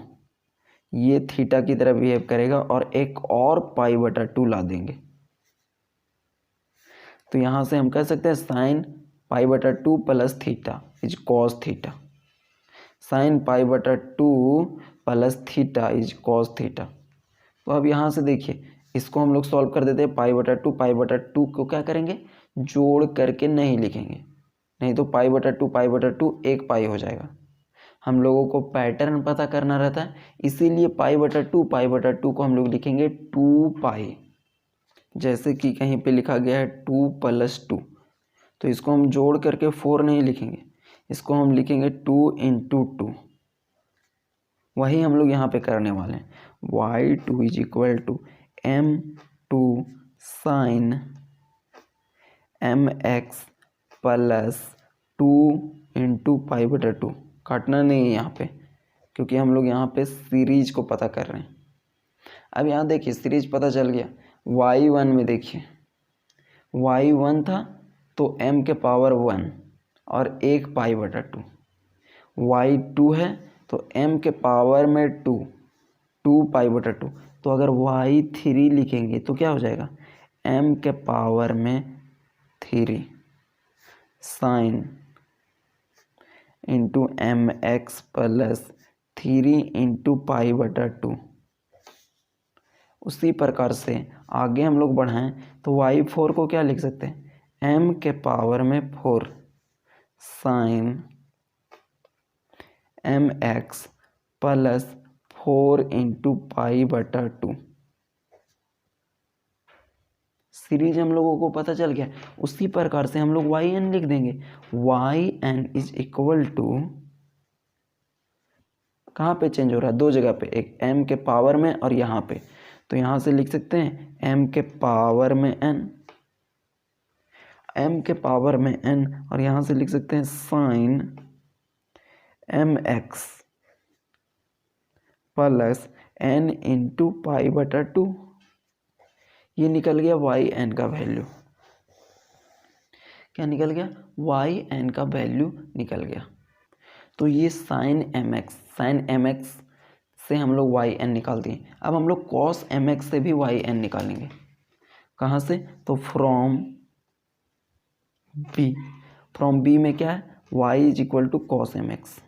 ये थीटा की तरह बिहेव करेगा, और एक और π/2 ला देंगे, तो यहाँ से हम कह सकते हैं sine π/2 plus theta is cos theta, sine π/2 plus theta is cos theta. तो अब यहाँ से देखिए इसको हम लोग सॉल्व कर देते हैं, π/2 को क्या करेंगे, जोड़ करके नहीं लिखेंगे, नहीं तो π/2 एक पाई हो जाएगा, हम लोगों को पैटर्न पता करना रहता है, इसीलिए π/2 को हम लोग लिखेंगे 2 पाई, जैसे कि कहीं पे लिखा गया है 2 + 2, तो इसको हम जोड़ करके 4 नहीं लिखेंगे, इसको हम लिखेंगे 2 × 2, वही हम लोग यहाँ पे करने वाले हैं, y2 is equal to m2 sine mx plus 2 × π/2, काटना नहीं है यहाँ पे, क्योंकि हम लोग यहाँ पे सीरीज को पता कर रहे हैं। अब यहाँ देखिए सीरीज पता चल गया, y1 में देखिए y1 था तो m के पावर 1 और 1 π/2, y2 है तो m के पावर में 2 π/2, तो अगर y3 लिखेंगे तो क्या हो जाएगा, m के पावर में 3 sine into mx plus 3 into π/2। उसी प्रकार से आगे हम लोग बढ़ाएं तो y4 को क्या लिख सकते हैं, m के पावर में 4 sine mx plus 4 into π/2। Series हम लोगों को पता चल गया। उसी प्रकार से हम लोग yn लिख देंगे, yn इज इक्वल टू, कहाँ पे चेंज हो रहा है, दो जगह पे, एक m के पावर में और यहाँ पे, तो यहाँ से लिख सकते हैं m के पावर में n, m के पावर में n, और यहाँ से लिख सकते हैं sine mx plus n into π/2। ये निकल गया yn का वैल्यू। क्या निकल गया, yn का वैल्यू निकल गया। तो ये साइन mx से हम लोग yn निकाल दिए। अब हम लोग cos mx से भी yn निकालेंगे। कहाँ से, तो फ्रॉम b में क्या है, y is equal to cos mx,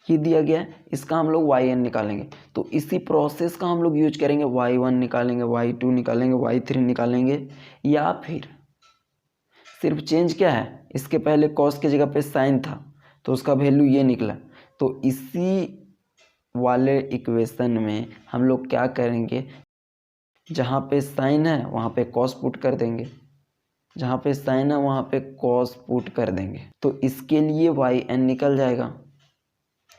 ये दिया गया है। इसका हम लोग yn निकालेंगे। तो इसी प्रोसेस का हम लोग यूज करेंगे, y1 निकालेंगे, y2 निकालेंगे, y3 निकालेंगे, या फिर सिर्फ चेंज क्या है, इसके पहले cos की जगह पे sin था तो उसका वैल्यू ये निकला। तो इसी वाले इक्वेशन में हम लोग क्या करेंगे, जहाँ पे sin है वहाँ पे cos पुट कर देंगे, जहाँ पे sin है वहाँ पे cos पुट कर देंगे, तो इसके लिए yn निकल जाएगा।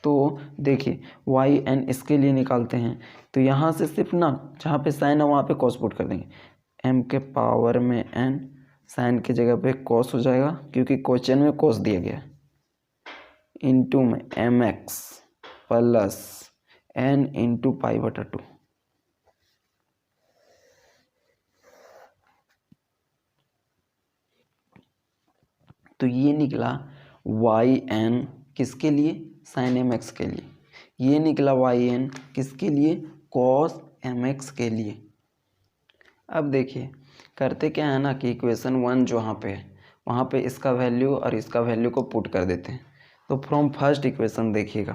तो देखिए yn इसके लिए निकालते हैं, तो यहाँ से सिर्फ ना जहाँ पे sin है वहाँ पे cos पुट कर देंगे, m के पावर में n, sin की जगह पे cos हो जाएगा क्योंकि क्वेश्चन में cos दिया गया है, इंटू में mx प्लस n इंटू π/2। तो ये निकला yn किसके लिए, sin mx के लिए, ये निकला yn किसके लिए, cos mx के लिए। अब देखिए करते क्या है ना कि इक्वेशन 1 जो यहाँ पे है वहाँ पे इसका वैल्यू और इसका वैल्यू को पुट कर देते हैं। तो फ्रॉम फर्स्ट इक्वेशन देखिएगा,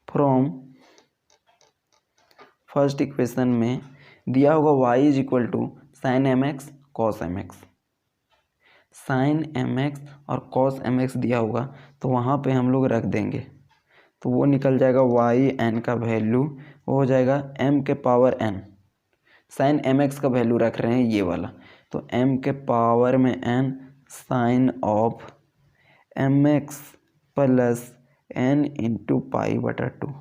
फ्रॉम फर्स्ट इक्वेशन में दिया होगा y is equal to sine mx cos mx, sine mx और cos mx दिया होगा तो वहाँ पे हम लोग रख देंगे, तो वो निकल जाएगा yn का वैल्यू, वो हो जाएगा m के पावर n, साइन mx का वैल्यू रख रहे हैं ये वाला, तो m के पावर में n sine of mx plus n into π/2,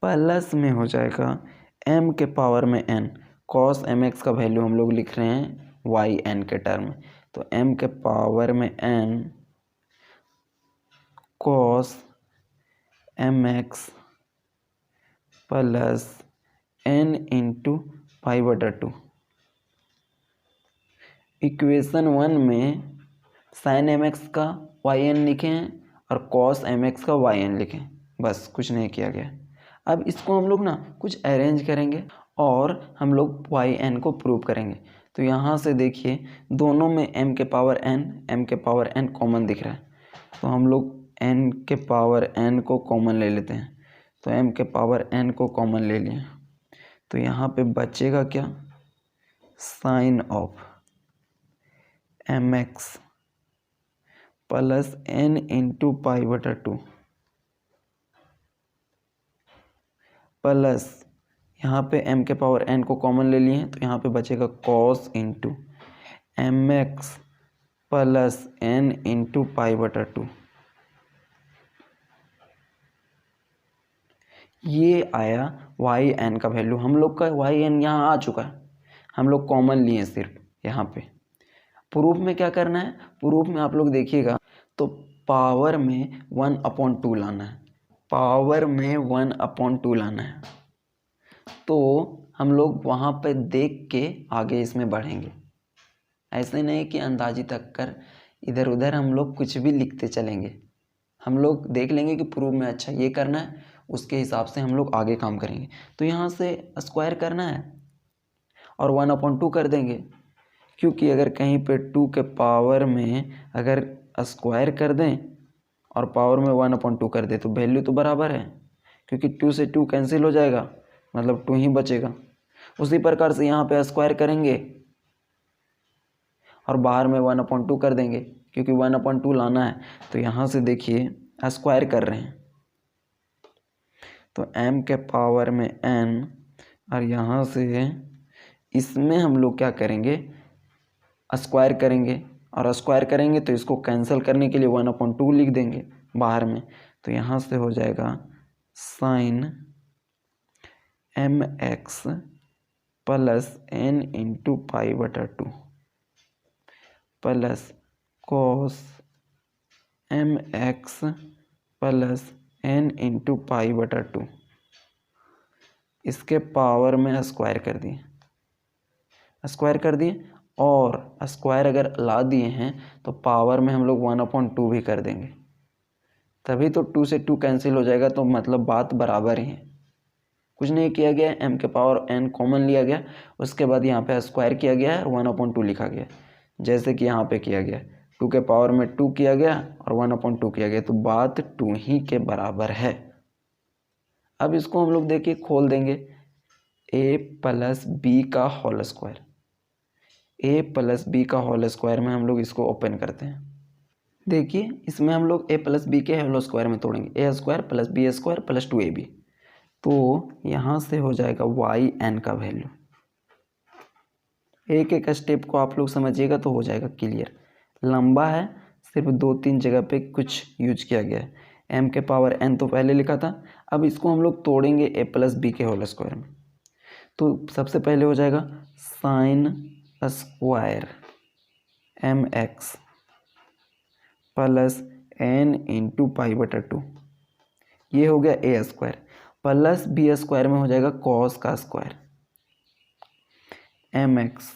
plus में हो जाएगा m के पावर में n, cos mx का वैल्यू हम लोग लिख रहे हैं yn के टर्म में, तो m के पावर में n cos mx plus n into π/2। Equation 1 में साइन mx का yn लिखे हैं और cos mx का yn लिखें, बस कुछ नहीं किया गया। अब इसको हम लोग ना कुछ अरेंज करेंगे और हम लोग yn को प्रूव करेंगे। तो यहाँ से देखिए दोनों में m के पावर n कॉमन दिख रहा है, तो हम लोग n के पावर n को कॉमन ले लेते हैं। तो m के पावर n को कॉमन ले लिए, तो यहाँ पे बचेगा क्या, sine of mx plus n into π/2 plus यहाँ पे m के पावर n को कॉमन ले लिए हैं, तो यहाँ पे बचेगा cos into mx plus n into π/2। ये आया yn का वैल्यू। हम लोग का yn यहाँ आ चुका है, हम लोग कॉमन लिए सिर्फ यहाँ पे। प्रूफ में क्या करना है, प्रूफ में आप लोग देखिएगा तो पावर में 1/2 लाना है, पावर में 1/2 लाना है। तो हम लोग वहाँ पे देख के आगे इसमें बढ़ेंगे, ऐसे नहीं कि अंदाजी तक कर इधर उधर हम लोग कुछ भी लिखते चलेंगे। हम लोग देख लेंगे कि प्रूफ में अच्छा ये करना है, उसके हिसाब से हम लोग आगे काम करेंगे। तो यहाँ से स्क्वायर करना है और 1/2 कर देंगे, क्योंकि अगर कहीं पे 2 के पावर में अगर स्क्वायर कर दें और पावर में 1/2 कर दें तो वैल्यू तो बराबर है, क्योंकि 2 से 2 कैंसिल हो जाएगा, मतलब 2 ही बचेगा। उसी प्रकार से यहाँ पे स्क्वायर करेंगे और बाहर में 1/2 कर देंगे, क्योंकि 1/2 लाना है। तो यहाँ से देखिए स्क्वायर कर रहे हैं तो m के पावर में n, और यहाँ से इसमें हम लोग क्या करेंगे, स्क्वायर करेंगे, और स्क्वायर करेंगे तो इसको कैंसिल करने के लिए 1/2 लिख देंगे बाहर में। तो यहाँ से हो जाएगा sine mx plus n into π/2 plus cos mx plus n into π/2, इसके पावर में स्क्वायर कर दिए, और स्क्वायर अगर ला दिए हैं तो पावर में हम लोग 1/2 भी कर देंगे, तभी तो 2 से 2 कैंसिल हो जाएगा। तो मतलब बात बराबर ही है, कुछ नहीं किया गया, m के पावर n कॉमन लिया गया, उसके बाद यहाँ पे स्क्वायर किया गया है और 1/2 लिखा गया, जैसे कि यहाँ पे किया गया। 2 के पावर में 2 किया गया और 1/2 किया गया, तो बात 2 ही के बराबर है। अब इसको हम लोग देखिए खोल देंगे, a प्लस बी का whole square, a plus b का होल स्क्वायर में हम लोग इसको ओपन करते हैं। देखिए इसमें हम लोग a प्लस बी के होल स्क्वायर में तोड़ेंगे, a square plus B square plus 2ab, तो यहाँ से हो जाएगा वाई एन का वैल्यू। एक एक स्टेप को आप लोग समझिएगा तो हो जाएगा क्लियर। लंबा है, सिर्फ 2-3 जगह पे कुछ यूज किया गया है। m के पावर n तो पहले लिखा था, अब इसको हम लोग तोड़ेंगे a प्लस बी के होल स्क्वायर में। तो सबसे पहले हो जाएगा sine square mx plus n into π/2, ये हो गया a square, plus B square में हो जाएगा कॉस का square mx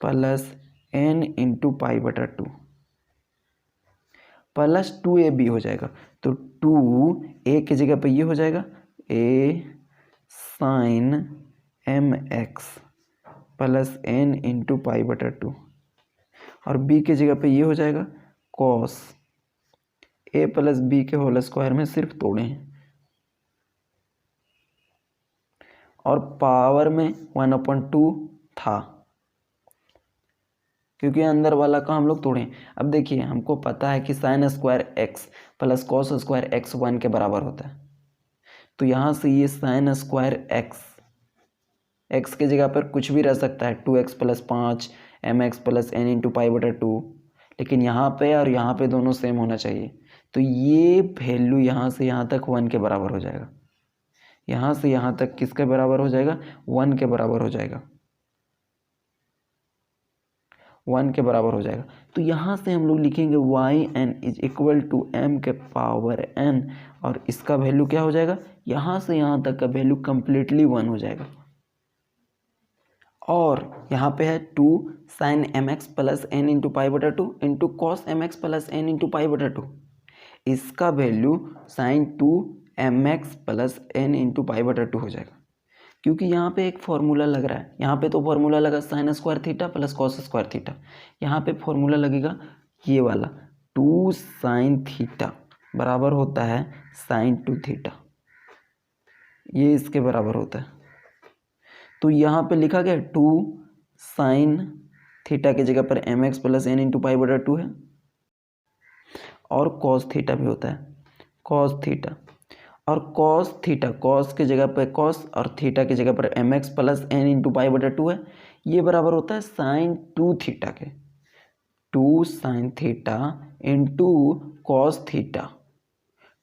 plus n into π/2 plus 2ab हो जाएगा। तो 2a की जगह पे ये हो जाएगा a sine mx plus n into π/2, और b की जगह पे ये हो जाएगा कॉस a प्लस बी के होल स्क्वायर में सिर्फ तोड़े हैं, और पावर में 1/2 था, क्योंकि अंदर वाला का हम लोग तोड़े। अब देखिए हमको पता है कि sine square x plus cos square x 1 के बराबर होता है, तो यहाँ से ये साइन स्क्वायर x की जगह पर कुछ भी रह सकता है, 2x plus 5 mx plus n into π/2, लेकिन यहाँ पे और यहाँ पे दोनों सेम होना चाहिए। तो ये वैल्यू यहाँ से यहाँ तक 1 के बराबर हो जाएगा, यहाँ से यहाँ तक किसके बराबर हो जाएगा, 1 के बराबर हो जाएगा, 1 के बराबर हो जाएगा। तो यहाँ से हम लोग लिखेंगे y n is equal to m के पावर n, और इसका वैल्यू क्या हो जाएगा, यहाँ से यहाँ तक का वैल्यू कम्प्लीटली 1 हो जाएगा। और यहाँ पे है 2 sine mx plus n into π/2 into cos mx plus n into π/2, इसका value sine 2 mx plus n into π/2 हो जाएगा, क्योंकि यहाँ पे एक फॉर्मूला लग रहा है। यहाँ पे तो फॉर्मूला लगा sign square theta plus cos square theta, यहाँ पे फॉर्मूला लगेगा ये वाला 2 साइन थीटा बराबर होता है साइन 2 थीटा, ये इसके बराबर होता है। तो यहाँ पे लिखा गया 2 साइन थीटा की जगह पर mx प्लस n इंटू π/2 है, और कॉस थीटा भी होता है कॉस थीटा, और कॉस थीटा कॉस की जगह पर कॉस और थीटा की जगह पर mx प्लस n इंटू π/2 है, ये बराबर होता है साइन 2 थीटा के, 2 sign theta into cos theta,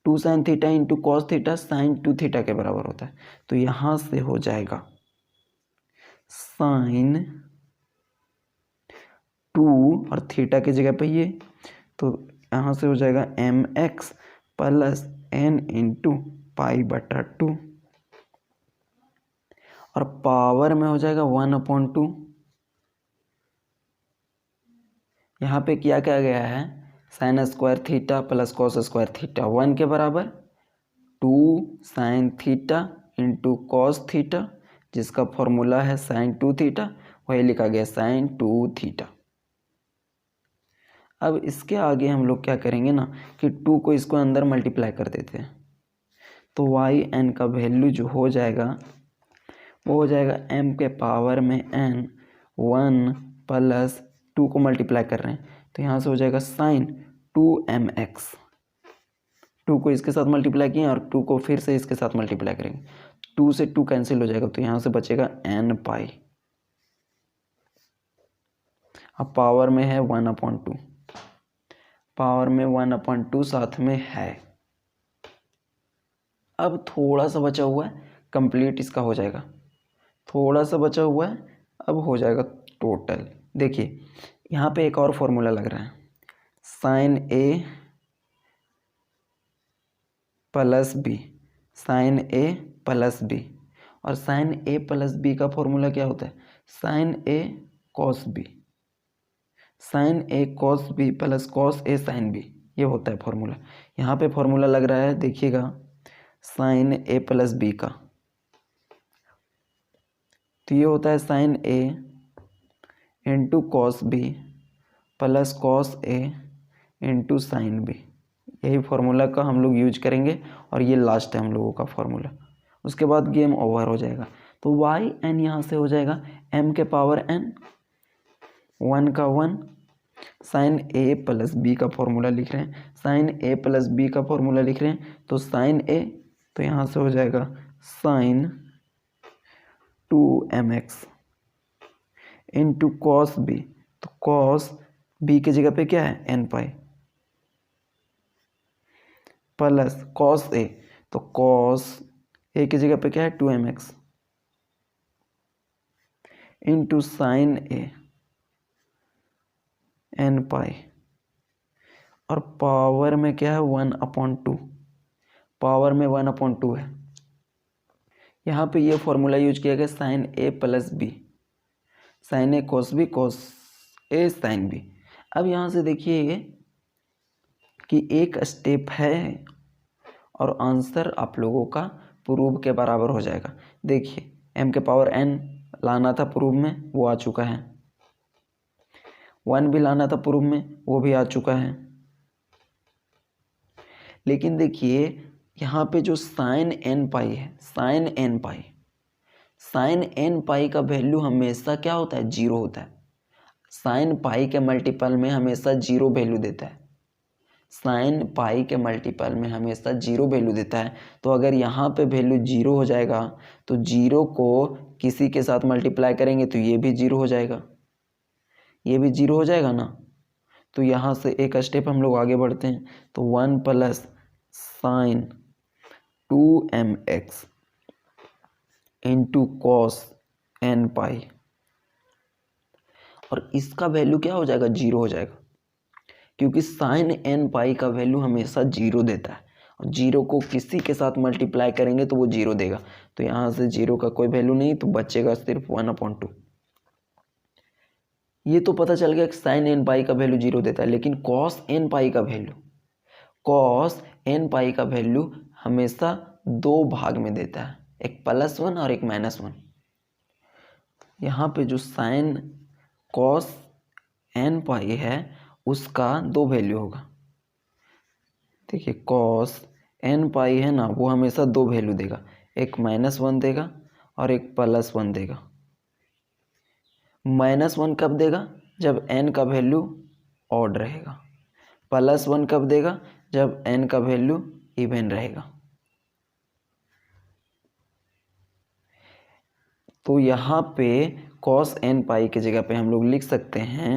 2 sign theta into cos theta sign 2 theta के बराबर होता है। तो यहाँ से हो जाएगा साइन 2 और थीटा की जगह पे ये, तो यहाँ से हो जाएगा mx प्लस n इंटू π/2, और पावर में हो जाएगा 1/2। यहाँ पे क्या क्या गया है, sign square theta plus cos square theta 1 के बराबर, 2 sign theta into cos theta, जिसका फॉर्मूला है साइन 2 थीटा, वही लिखा गया साइन 2 थीटा। अब इसके आगे हम लोग क्या करेंगे ना कि 2 को इसको अंदर मल्टीप्लाई कर देते हैं, तो वाई एन का वैल्यू जो हो जाएगा वो हो जाएगा m के पावर में n 1 प्लस 2 को मल्टीप्लाई कर रहे हैं तो यहाँ से हो जाएगा साइन 2mx। 2 को इसके साथ मल्टीप्लाई किए और 2 को फिर से इसके साथ मल्टीप्लाई करेंगे, 2 से 2 कैंसिल हो जाएगा तो यहाँ से बचेगा n पाई। अब पावर में है 1/2, पावर में 1/2 साथ में है। अब थोड़ा सा बचा हुआ है, कंप्लीट इसका हो जाएगा, थोड़ा सा बचा हुआ है, अब हो जाएगा टोटल। देखिए यहाँ पे एक और फॉर्मूला लग रहा है, sine a plus B, sine a plus B, और साइन ए प्लस बी का फॉर्मूला क्या होता है, sine a cos B, sine a cos B plus cos a sine B, ये होता है फॉर्मूला। यहाँ पे फॉर्मूला लग रहा है, देखिएगा साइन ए प्लस बी का, तो ये होता है sine A into cos B plus cos A into sine B. यही फार्मूला का हम लोग यूज करेंगे और ये लास्ट है हम लोगों का फार्मूला, उसके बाद गेम ओवर हो जाएगा। तो वाई एन यहाँ से हो जाएगा m के पावर n, 1 का 1, साइन ए प्लस बी का फॉर्मूला लिख रहे हैं, साइन ए प्लस बी का फॉर्मूला लिख रहे हैं तो साइन ए, तो यहाँ से हो जाएगा sine 2mx into cos b, तो कॉस बी की जगह पे क्या है n pi, plus cos a, तो कॉस ए की जगह पे क्या है 2mx into sine a n pi, और पावर में क्या है 1/2, पावर में 1/2 है। यहाँ पे ये फॉर्मूला यूज किया गया sign a plus B, sine a cos b cos a sine B. अब यहाँ से देखिए कि एक स्टेप है और आंसर आप लोगों का प्रूव के बराबर हो जाएगा। देखिए m के पावर n लाना था प्रूव में, वो आ चुका है, 1 भी लाना था प्रूव में, वो भी आ चुका है। लेकिन देखिए यहाँ पे जो साइन n पाई है, साइन n पाई, साइन n पाई का वैल्यू हमेशा क्या होता है, 0 होता है। साइन पाई के मल्टीपल में हमेशा 0 वैल्यू देता है, साइन पाई के मल्टीपल में हमेशा 0 वैल्यू देता है। तो अगर यहाँ पे वैल्यू 0 हो जाएगा तो 0 को किसी के साथ मल्टीप्लाई करेंगे तो ये भी 0 हो जाएगा, ये भी 0 हो जाएगा ना। तो यहाँ से एक स्टेप हम लोग आगे बढ़ते हैं, तो 1 plus sign 2mx into cos n pi, और इसका वैल्यू क्या हो जाएगा, 0 हो जाएगा, क्योंकि साइन n पाई का वैल्यू हमेशा 0 देता है और 0 को किसी के साथ मल्टीप्लाई करेंगे तो वो 0 देगा। तो यहाँ से 0 का कोई वैल्यू नहीं, तो बचेगा सिर्फ 1/2। ये तो पता चल गया कि साइन n पाई का वैल्यू 0 देता है, लेकिन कॉस n पाई का वैल्यू, कॉस n पाई का वैल्यू हमेशा 2 भाग में देता है, एक +1 और एक -1। यहाँ पे जो साइन कॉस n पाई है उसका 2 वैल्यू होगा। देखिए कॉस n पाई है ना, वो हमेशा 2 वैल्यू देगा, एक -1 देगा और एक +1 देगा। -1 कब देगा, जब n का वैल्यू ऑड रहेगा, +1 कब देगा, जब n का वैल्यू इवन रहेगा। तो यहाँ पे cos n पाई की जगह पे हम लोग लिख सकते हैं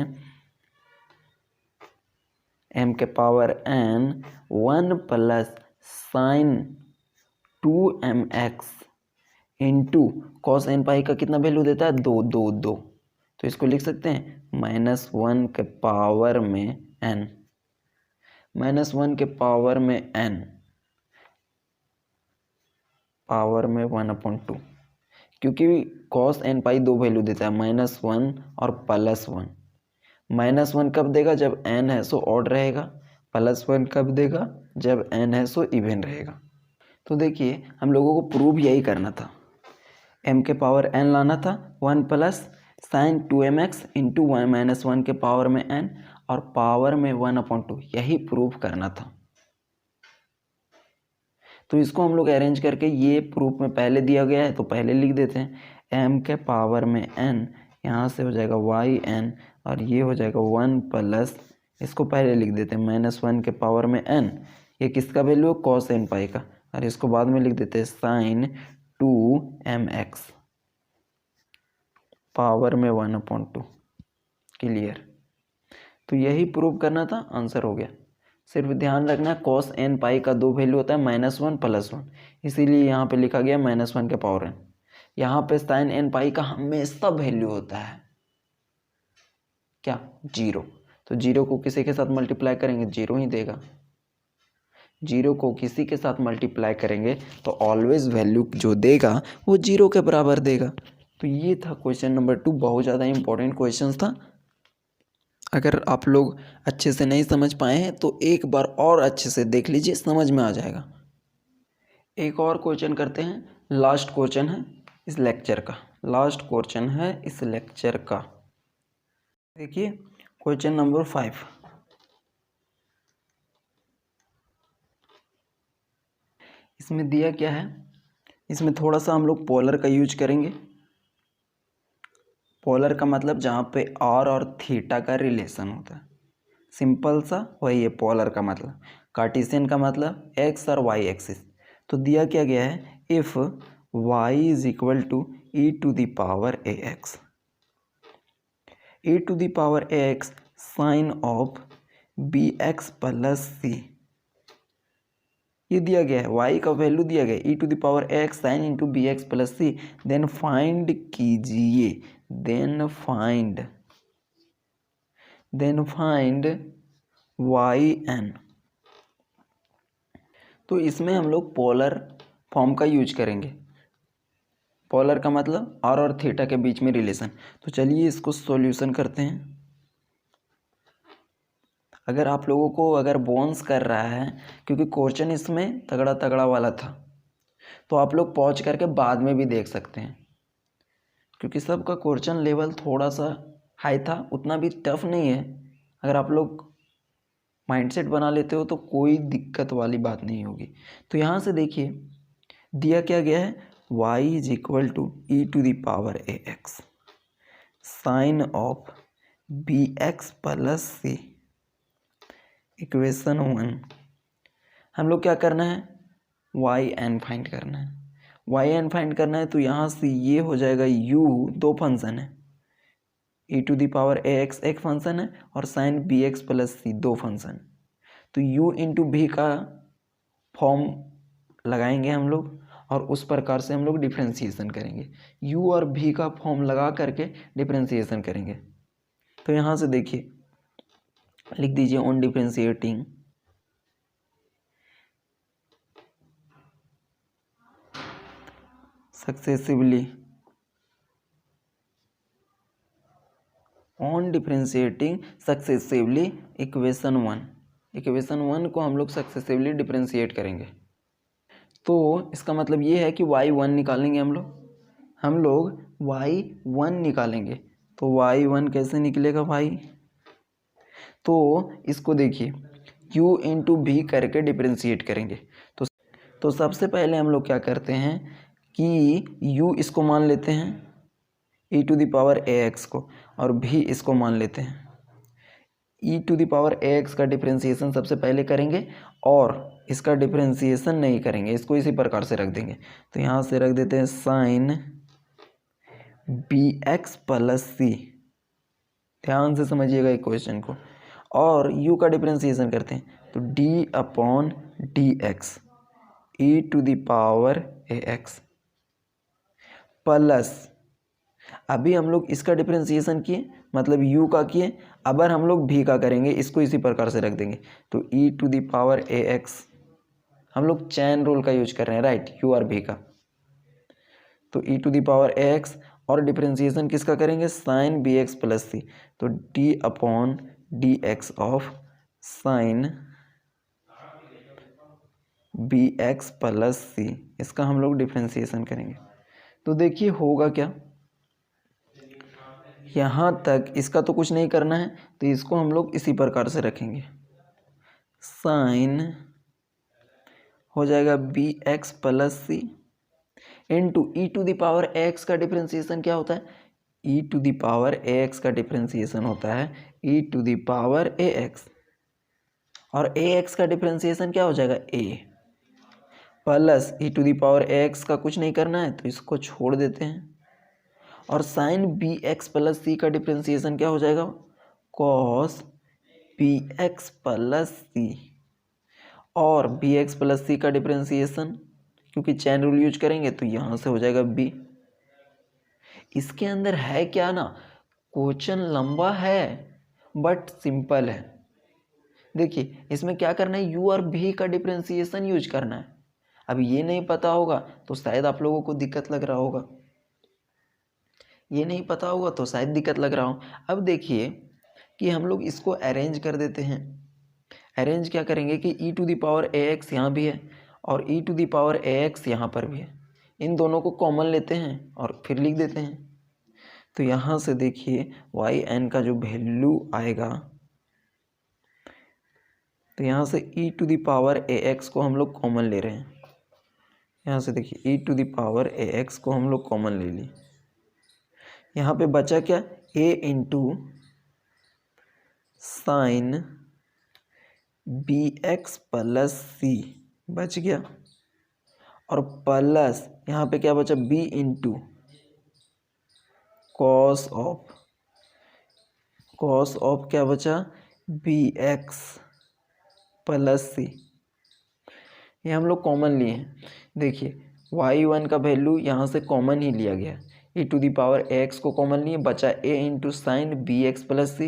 m के power n 1 plus sign 2mx into cos n पाई का कितना वैल्यू देता है, 2। तो इसको लिख सकते हैं -1 के पावर में n, -1 के पावर में n, पावर में 1/2, क्योंकि cos n पाई 2 वैल्यू देता है, -1 और +1। -1 कब देगा, जब n है सो ऑड रहेगा, +1 कब देगा, जब n है सो इवन रहेगा। तो देखिए हम लोगों को प्रूव यही करना था, m के पावर n लाना था 1 प्लस साइन 2mx इंटू -1 के पावर में n और पावर में 1/2, यही प्रूफ करना था। तो इसको हम लोग अरेंज करके, ये प्रूफ में पहले दिया गया है तो पहले लिख देते हैं, m के पावर में n, यहाँ से हो जाएगा yn और ये हो जाएगा 1 प्लस, इसको पहले लिख देते हैं -1 के पावर में n, ये किसका वैल्यू है, cos n पाई का, और इसको बाद में लिख देते हैं साइन 2mx पावर में 1/2। क्लियर। तो यही प्रूव करना था, आंसर हो गया। सिर्फ ध्यान रखना है cos n पाई का दो वैल्यू होता है -1 +1, इसीलिए यहाँ पे लिखा गया -1 के पावर n। यहाँ पे sin n पाई का हमेशा वैल्यू होता है क्या, 0। तो 0 को किसी के साथ मल्टीप्लाई करेंगे 0 ही देगा, 0 को किसी के साथ मल्टीप्लाई करेंगे तो ऑलवेज वैल्यू जो देगा वो 0 के बराबर देगा। तो ये था क्वेश्चन नंबर 2, बहुत ज़्यादा इंपॉर्टेंट क्वेश्चन था। अगर आप लोग अच्छे से नहीं समझ पाए हैं तो एक बार और अच्छे से देख लीजिए, समझ में आ जाएगा। एक और क्वेश्चन करते हैं, लास्ट क्वेश्चन है इस लेक्चर का, लास्ट क्वेश्चन है इस लेक्चर का। देखिए क्वेश्चन नंबर 5, इसमें दिया क्या है, इसमें थोड़ा सा हम लोग पोलर का यूज करेंगे। पोलर का मतलब जहाँ पे r और थीटा का रिलेशन होता है, सिंपल सा वही है पोलर का मतलब। कार्टेशियन का मतलब x और y एक्सिस। तो दिया क्या गया है, if y is equal to e to the power ax, e to the power ax sine of bx plus c, ये दिया गया है, y का वैल्यू दिया गया है e to the power x sine into b x plus c. Then find कीजिए, then find yn। तो इसमें हम लोग पोलर फॉर्म का यूज करेंगे। पोलर का मतलब r और थीटा के बीच में रिलेशन। तो चलिए इसको सॉल्यूशन करते हैं। अगर आप लोगों को अगर बोन्स कर रहा है, क्योंकि क्वेश्चन इसमें तगड़ा तगड़ा वाला था, तो आप लोग पॉज करके बाद में भी देख सकते हैं, क्योंकि सबका क्वेश्चन लेवल थोड़ा सा हाई था, उतना भी टफ नहीं है। अगर आप लोग माइंडसेट बना लेते हो तो कोई दिक्कत वाली बात नहीं होगी। तो यहाँ से देखिए दिया क्या गया है, y is equal to e to the power ax sine of b x plus c. Equation 1 हम लोग क्या करना है, yn फाइंड करना है। yn फाइंड करना है तो यहाँ से ये हो जाएगा u, दो फंक्शन है, e to the power ax एक फंक्शन है और sine B x plus c दो फंक्शन। तो u इंटू भी का फॉर्म लगाएंगे हम लोग और उस प्रकार से हम लोग डिफ्रेंसिएशन करेंगे, u और v का फॉर्म लगा करके डिफ्रेंसिएशन करेंगे। तो यहाँ से देखिए लिख दीजिए on differentiating successively, on differentiating successively equation 1। Equation 1 को हम लोग सक्सेसिवली डिफ्रेंशिएट करेंगे। तो इसका मतलब ये है कि y1 निकालेंगे हम लोग y1 निकालेंगे। तो y1 कैसे निकलेगा भाई, तो इसको देखिए u इंटू भी करके डिफ्रेंशिएट करेंगे। तो सबसे पहले हम लोग क्या करते हैं कि u इसको मान लेते हैं e to the power ax को, और भी इसको मान लेते हैं। e to the power ax का डिफ्रेंशिएशन सबसे पहले करेंगे और इसका डिफ्रेंशिएशन नहीं करेंगे, इसको इसी प्रकार से रख देंगे। तो यहाँ से रख देते हैं साइन bx प्लस सी। ध्यान से समझिएगा एक क्वेश्चन को। और u का डिफ्रेंशिएशन करते हैं तो d upon D x e to the power ax plus, अभी हम लोग इसका डिफ्रेंशिएशन किए मतलब u का किए, अगर हम लोग v का करेंगे इसको इसी प्रकार से रख देंगे। तो e to the power ax, हम लोग चैन रूल का यूज कर रहे हैं राइट, u और v का। तो e to the power ax और डिफ्रेंशिएशन किसका करेंगे, sine B x plus C. तो d upon D X of sine B x plus C, इसका हम लोग डिफ्रेंसिएशन करेंगे। तो देखिए होगा क्या, यहाँ तक इसका तो कुछ नहीं करना है, तो इसको हम लोग इसी प्रकार से रखेंगे। साइन हो जाएगा B x plus C into E to the power X का डिफ्रेंसिएशन क्या होता है, E to the power A X का डिफ्रेंसिएशन होता है E to the power A X, और ए एक्स का डिफ्रेंसिएशन क्या हो जाएगा A, plus E to the power A X का कुछ नहीं करना है तो इसको छोड़ देते हैं, और साइन बी एक्स प्लस सी का डिफ्रेंसिएशन क्या हो जाएगा, कॉस बी एक्स प्लस सी, और बी एक्स प्लस सी का डिफ्रेंसिएशन क्योंकि चैन रूल यूज करेंगे तो यहाँ से हो जाएगा बी। इसके अंदर है क्या ना, क्वेश्चन लंबा है बट सिंपल है। देखिए इसमें क्या करना है, यू और भी का डिफ्रेंसिएशन यूज करना है। अब ये नहीं पता होगा तो शायद आप लोगों को दिक्कत लग रहा होगा, ये नहीं पता होगा तो शायद दिक्कत लग रहा हो। अब देखिए कि हम लोग इसको अरेंज कर देते हैं। अरेंज क्या करेंगे कि E to the power A X यहाँ भी है और E to the power A X यहाँ पर भी है, इन दोनों को कॉमन लेते हैं और फिर लिख देते हैं। तो यहाँ से देखिए वाई एन का जो वैल्यू आएगा, तो यहाँ से E to the power A X को हम लोग कॉमन ले रहे हैं। यहाँ से देखिए E to the power A X को हम लोग कॉमन ले लिए, यहाँ पे बचा क्या, A into sine B x plus C बच गया, और प्लस यहाँ पे क्या बचा, बी इंटू कॉस ऑफ क्या बचा, बी एक्स प्लस सी, ये हम लोग कॉमन लिए हैं। देखिए y1 का वैल्यू यहाँ से कॉमन ही लिया गया, e to the power x को कॉमन लिए, बचा a into sine B x plus C,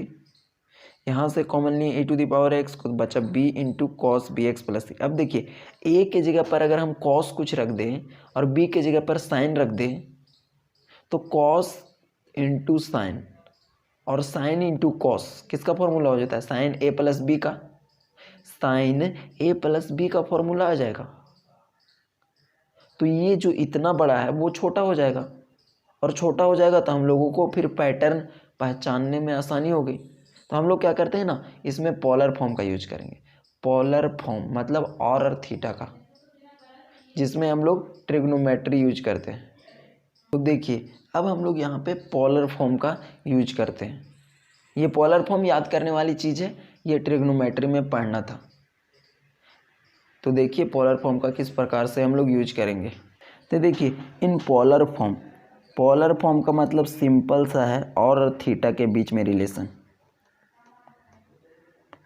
यहाँ से कॉमन लिए e to the power x को, बचा b into cos b x plus C. अब देखिए a के जगह पर अगर हम कॉस कुछ रख दें और b के जगह पर साइन रख दें तो कॉस इंटू साइन और साइन इंटू कॉस किसका फॉर्मूला हो जाता है, साइन a प्लस बी का, साइन a प्लस बी का फॉर्मूला आ जाएगा। तो ये जो इतना बड़ा है वो छोटा हो जाएगा, और छोटा हो जाएगा तो हम लोगों को फिर पैटर्न पहचानने में आसानी होगी। तो हम लोग क्या करते हैं ना, इसमें पोलर फॉर्म का यूज करेंगे। पोलर फॉर्म मतलब और थीटा का, जिसमें हम लोग ट्रिग्नोमेट्री यूज करते हैं। तो देखिए अब हम लोग यहाँ पे पोलर फॉर्म का यूज करते हैं। ये पोलर फॉर्म याद करने वाली चीज़ है, ये ट्रिग्नोमेट्री में पढ़ना था। तो देखिए पोलर फॉर्म का किस प्रकार से हम लोग यूज करेंगे। तो देखिए इन पोलर फॉर्म का मतलब सिंपल सा है और थीटा के बीच में रिलेशन।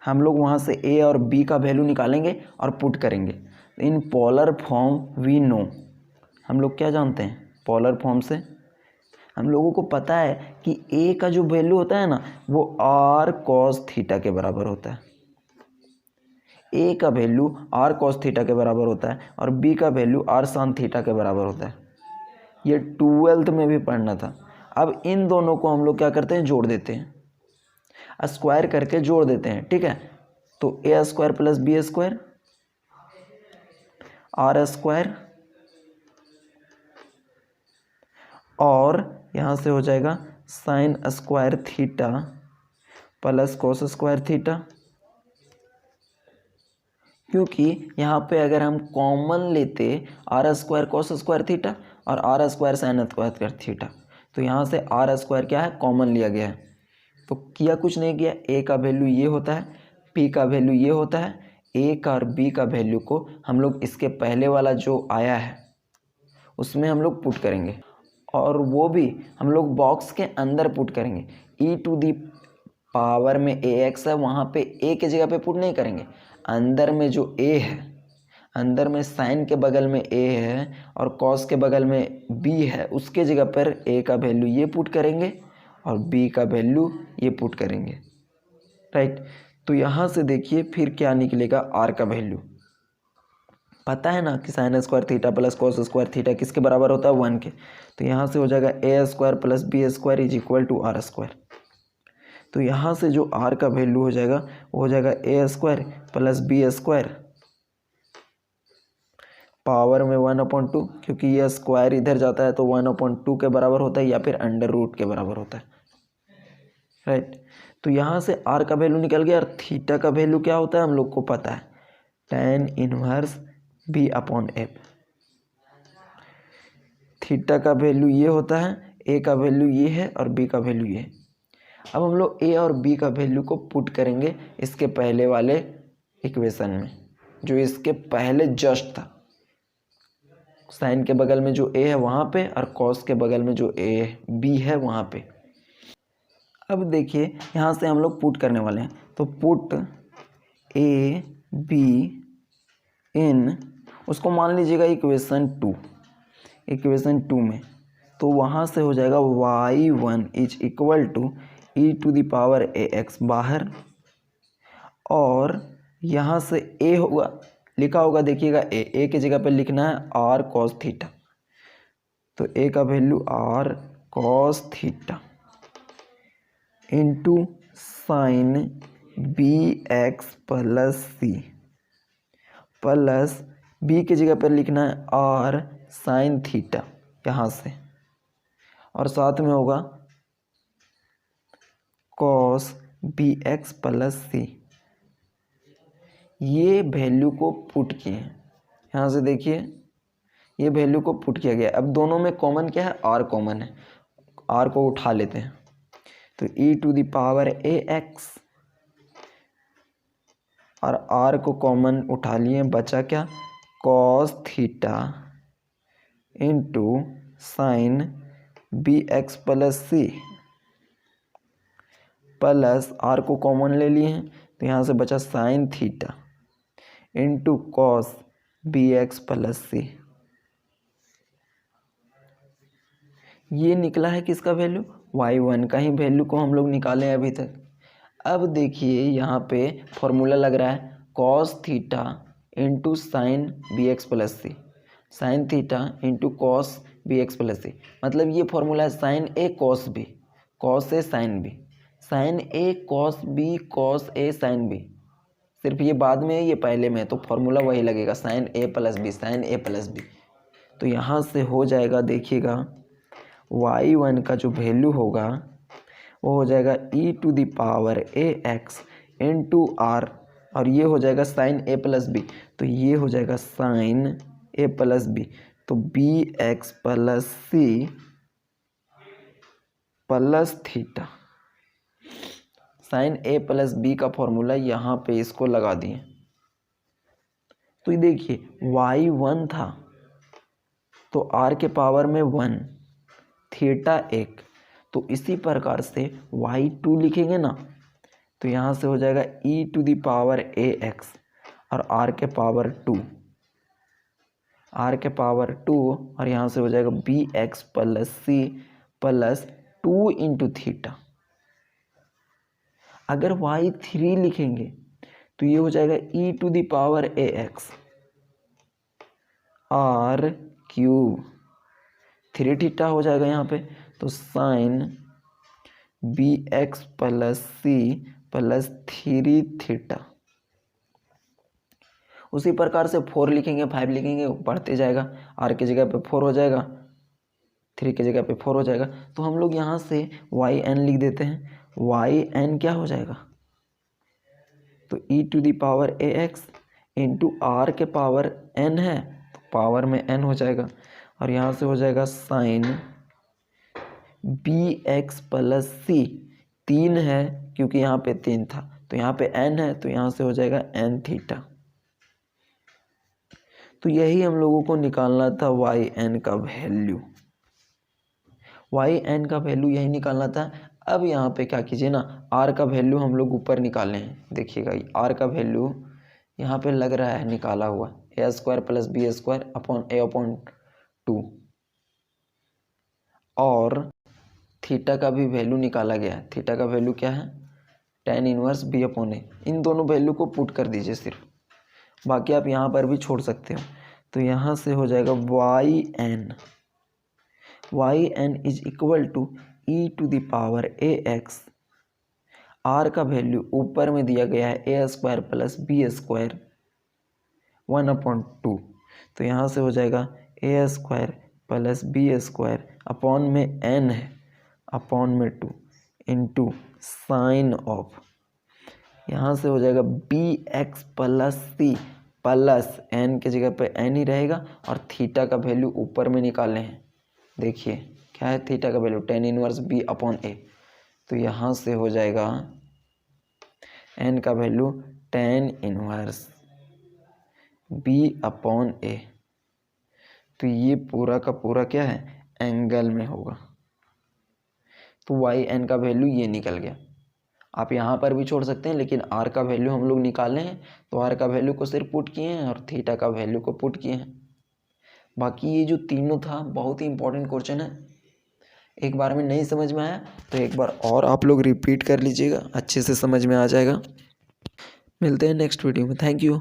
हम लोग वहाँ से ए और बी का वैल्यू निकालेंगे और पुट करेंगे। In polar form we know, हम लोग क्या जानते हैं पोलर फॉर्म से, हम लोगों को पता है कि ए का जो वैल्यू होता है ना वो आर कॉस थीटा के बराबर होता है। ए का वैल्यू आर कॉस थीटा के बराबर होता है और बी का वैल्यू आर साइन थीटा के बराबर होता है। ये 12th में भी पढ़ना था। अब इन दोनों को हम लोग क्या करते हैं, जोड़ देते हैं, स्क्वायर करके जोड़ देते हैं, ठीक है। तो a square plus B square r square, और यहाँ से हो जाएगा sine square theta plus cos square theta, क्योंकि यहाँ पे अगर हम कॉमन लेते r square cos square theta और r square sine square theta, तो यहाँ से आर स्क्वायर क्या है, कॉमन लिया गया है। तो किया कुछ नहीं किया, ए का वैल्यू ये होता है, पी का वैल्यू ये होता है, ए का और बी का वैल्यू को हम लोग इसके पहले वाला जो आया है उसमें हम लोग पुट करेंगे, और वो भी हम लोग बॉक्स के अंदर पुट करेंगे। ई टू दी पावर में ए एक्स है, वहाँ पे ए के जगह पे पुट नहीं करेंगे, अंदर में जो ए है, अंदर में साइन के बगल में ए है और कॉस के बगल में बी है, उसके जगह पर ए का वैल्यू ये पुट करेंगे और बी का वैल्यू ये पुट करेंगे, राइट। तो यहाँ से देखिए फिर क्या निकलेगा, आर का वैल्यू पता है ना कि sign square theta plus cos square theta किसके बराबर होता है, 1 के। तो यहाँ से हो जाएगा ए square plus B square is equal to r square. तो यहाँ से जो आर का वैल्यू हो जाएगा वो हो जाएगा ए square plus B square power में 1/2, क्योंकि यह स्क्वायर इधर जाता है तो 1/2 के बराबर होता है या फिर अंडर रूट के बराबर होता है, राइट। तो यहाँ से आर का वैल्यू निकल गया और थीटा का वैल्यू क्या होता है हम लोग को पता है, tan इनवर्स b/f। थीटा का वैल्यू ये होता है, ए का वैल्यू ये है और बी का वैल्यू ये है। अब हम लोग ए और बी का वैल्यू को पुट करेंगे इसके पहले वाले इक्वेशन में, जो इसके पहले जस्ट था। साइन के बगल में जो ए है वहाँ पे और कॉस के बगल में जो ए बी है वहाँ पे। अब देखिए यहाँ से हम लोग पुट करने वाले हैं, तो पुट ए बी इन, उसको मान लीजिएगा इक्वेशन 2 में, तो वहाँ से हो जाएगा y1 is equal to e⁴ax बाहर, और यहाँ से a होगा, लिखा होगा देखिएगा a की जगह पे लिखना है r cos थीटा, तो a का value r cos theta into sine bx plus c, plus b की जगह पर लिखना है r साइन थीटा यहाँ से, और साथ में होगा cos bx प्लस c। ये वैल्यू को पुट किए हैं, यहाँ से देखिए ये वैल्यू को पुट किया गया। अब दोनों में कॉमन क्या है, r कॉमन है, r को उठा लेते हैं, तो e⁴ax और r को कॉमन उठा लिए, बचा क्या, cos theta into sine bx plus c, plus r को कॉमन ले लिए हैं तो यहाँ से बचा sign theta into cos bx plus c। ये निकला है किसका वैल्यू, y1 का ही वैल्यू को हम लोग निकाले अभी तक। अब देखिए यहाँ पे फॉर्मूला लग रहा है cos theta into sine bx plus C, sine theta into cos bx plus C, मतलब ये फॉर्मूला है sine a cos b, cos a sine b, sine a cos b, cos a sine b. सिर्फ ये बाद में है, ये पहले में है, तो फॉर्मूला वही लगेगा sign a plus B, sine a plus b. तो यहाँ से हो जाएगा देखिएगा y1 का जो वैल्यू होगा वो हो जाएगा e⁴ax इंटू आर, और ये हो जाएगा साइन ए प्लस बी, तो ये हो जाएगा साइन ए प्लस बी, तो bx plus C plus theta. Sine a plus b का फॉर्मूला यहाँ पे इसको लगा दिए, तो ये देखिए y1 था तो r के पावर में 1, थीटा 1, तो इसी प्रकार से y2 लिखेंगे ना, तो यहाँ से हो जाएगा e⁴ax और r के पावर 2, r के पावर 2, और यहाँ से हो जाएगा bx प्लस सी प्लस 2 इंटू थीटा। अगर y3 लिखेंगे तो ये हो जाएगा e⁴ax r क्यूब, 3 थीटा हो जाएगा यहाँ पे, तो साइन bx प्लस सी प्लस 3 थीटा। उसी प्रकार से 4 लिखेंगे, 5 लिखेंगे, बढ़ते जाएगा, r की जगह पे 4 हो जाएगा, 3 की जगह पे 4 हो जाएगा, तो हम लोग यहाँ से yn लिख देते हैं। yn क्या हो जाएगा, तो e⁴ax इंटू आर के पावर n है, तो पावर में n हो जाएगा, और यहाँ से हो जाएगा साइन bx प्लस सी, 3 है क्योंकि यहाँ पे 3 था, तो यहाँ पे n है, तो यहाँ से हो जाएगा n थीटा। तो यही हम लोगों को निकालना था yn का वैल्यू, yn का वैल्यू यही निकालना था। अब यहाँ पे क्या कीजिए ना, r का वैल्यू हम लोग ऊपर निकाले हैं, देखिएगा r का वैल्यू यहाँ पे लग रहा है निकाला हुआ, a² plus b² upon a/2, और थीटा का भी वैल्यू निकाला गया है। थीटा का वैल्यू क्या है, tan इनवर्स b/a। इन दोनों वैल्यू को पुट कर दीजिए सिर्फ, बाकी आप यहाँ पर भी छोड़ सकते हो। तो यहाँ से हो जाएगा yn is equal to e⁴ax, r का वैल्यू ऊपर में दिया गया है a² प्लस b² 1/2, तो यहाँ से हो जाएगा ए square plus B square upon में n है अपॉन में 2 इंटू साइन ऑफ, यहाँ से हो जाएगा बी एक्स प्लस सी प्लस n की जगह पे n ही रहेगा और थीटा का वैल्यू ऊपर में निकाले हैं। देखिए क्या है थीटा का value tan inverse b upon a, तो यहाँ से हो जाएगा n का value tan inverse b upon a. तो ये पूरा का पूरा क्या है एंगल में होगा, तो वाई एन का वैल्यू ये निकल गया। आप यहाँ पर भी छोड़ सकते हैं लेकिन आर का वैल्यू हम लोग निकाले हैं तो आर का वैल्यू को सिर्फ पुट किए हैं और थीटा का वैल्यू को पुट किए हैं। बाकी ये जो तीनों था बहुत ही इंपॉर्टेंट क्वेश्चन है, एक बार में नहीं समझ में आया तो एक बार और आप लोग रिपीट कर लीजिएगा, अच्छे से समझ में आ जाएगा। मिलते हैं नेक्स्ट वीडियो में। Thank you.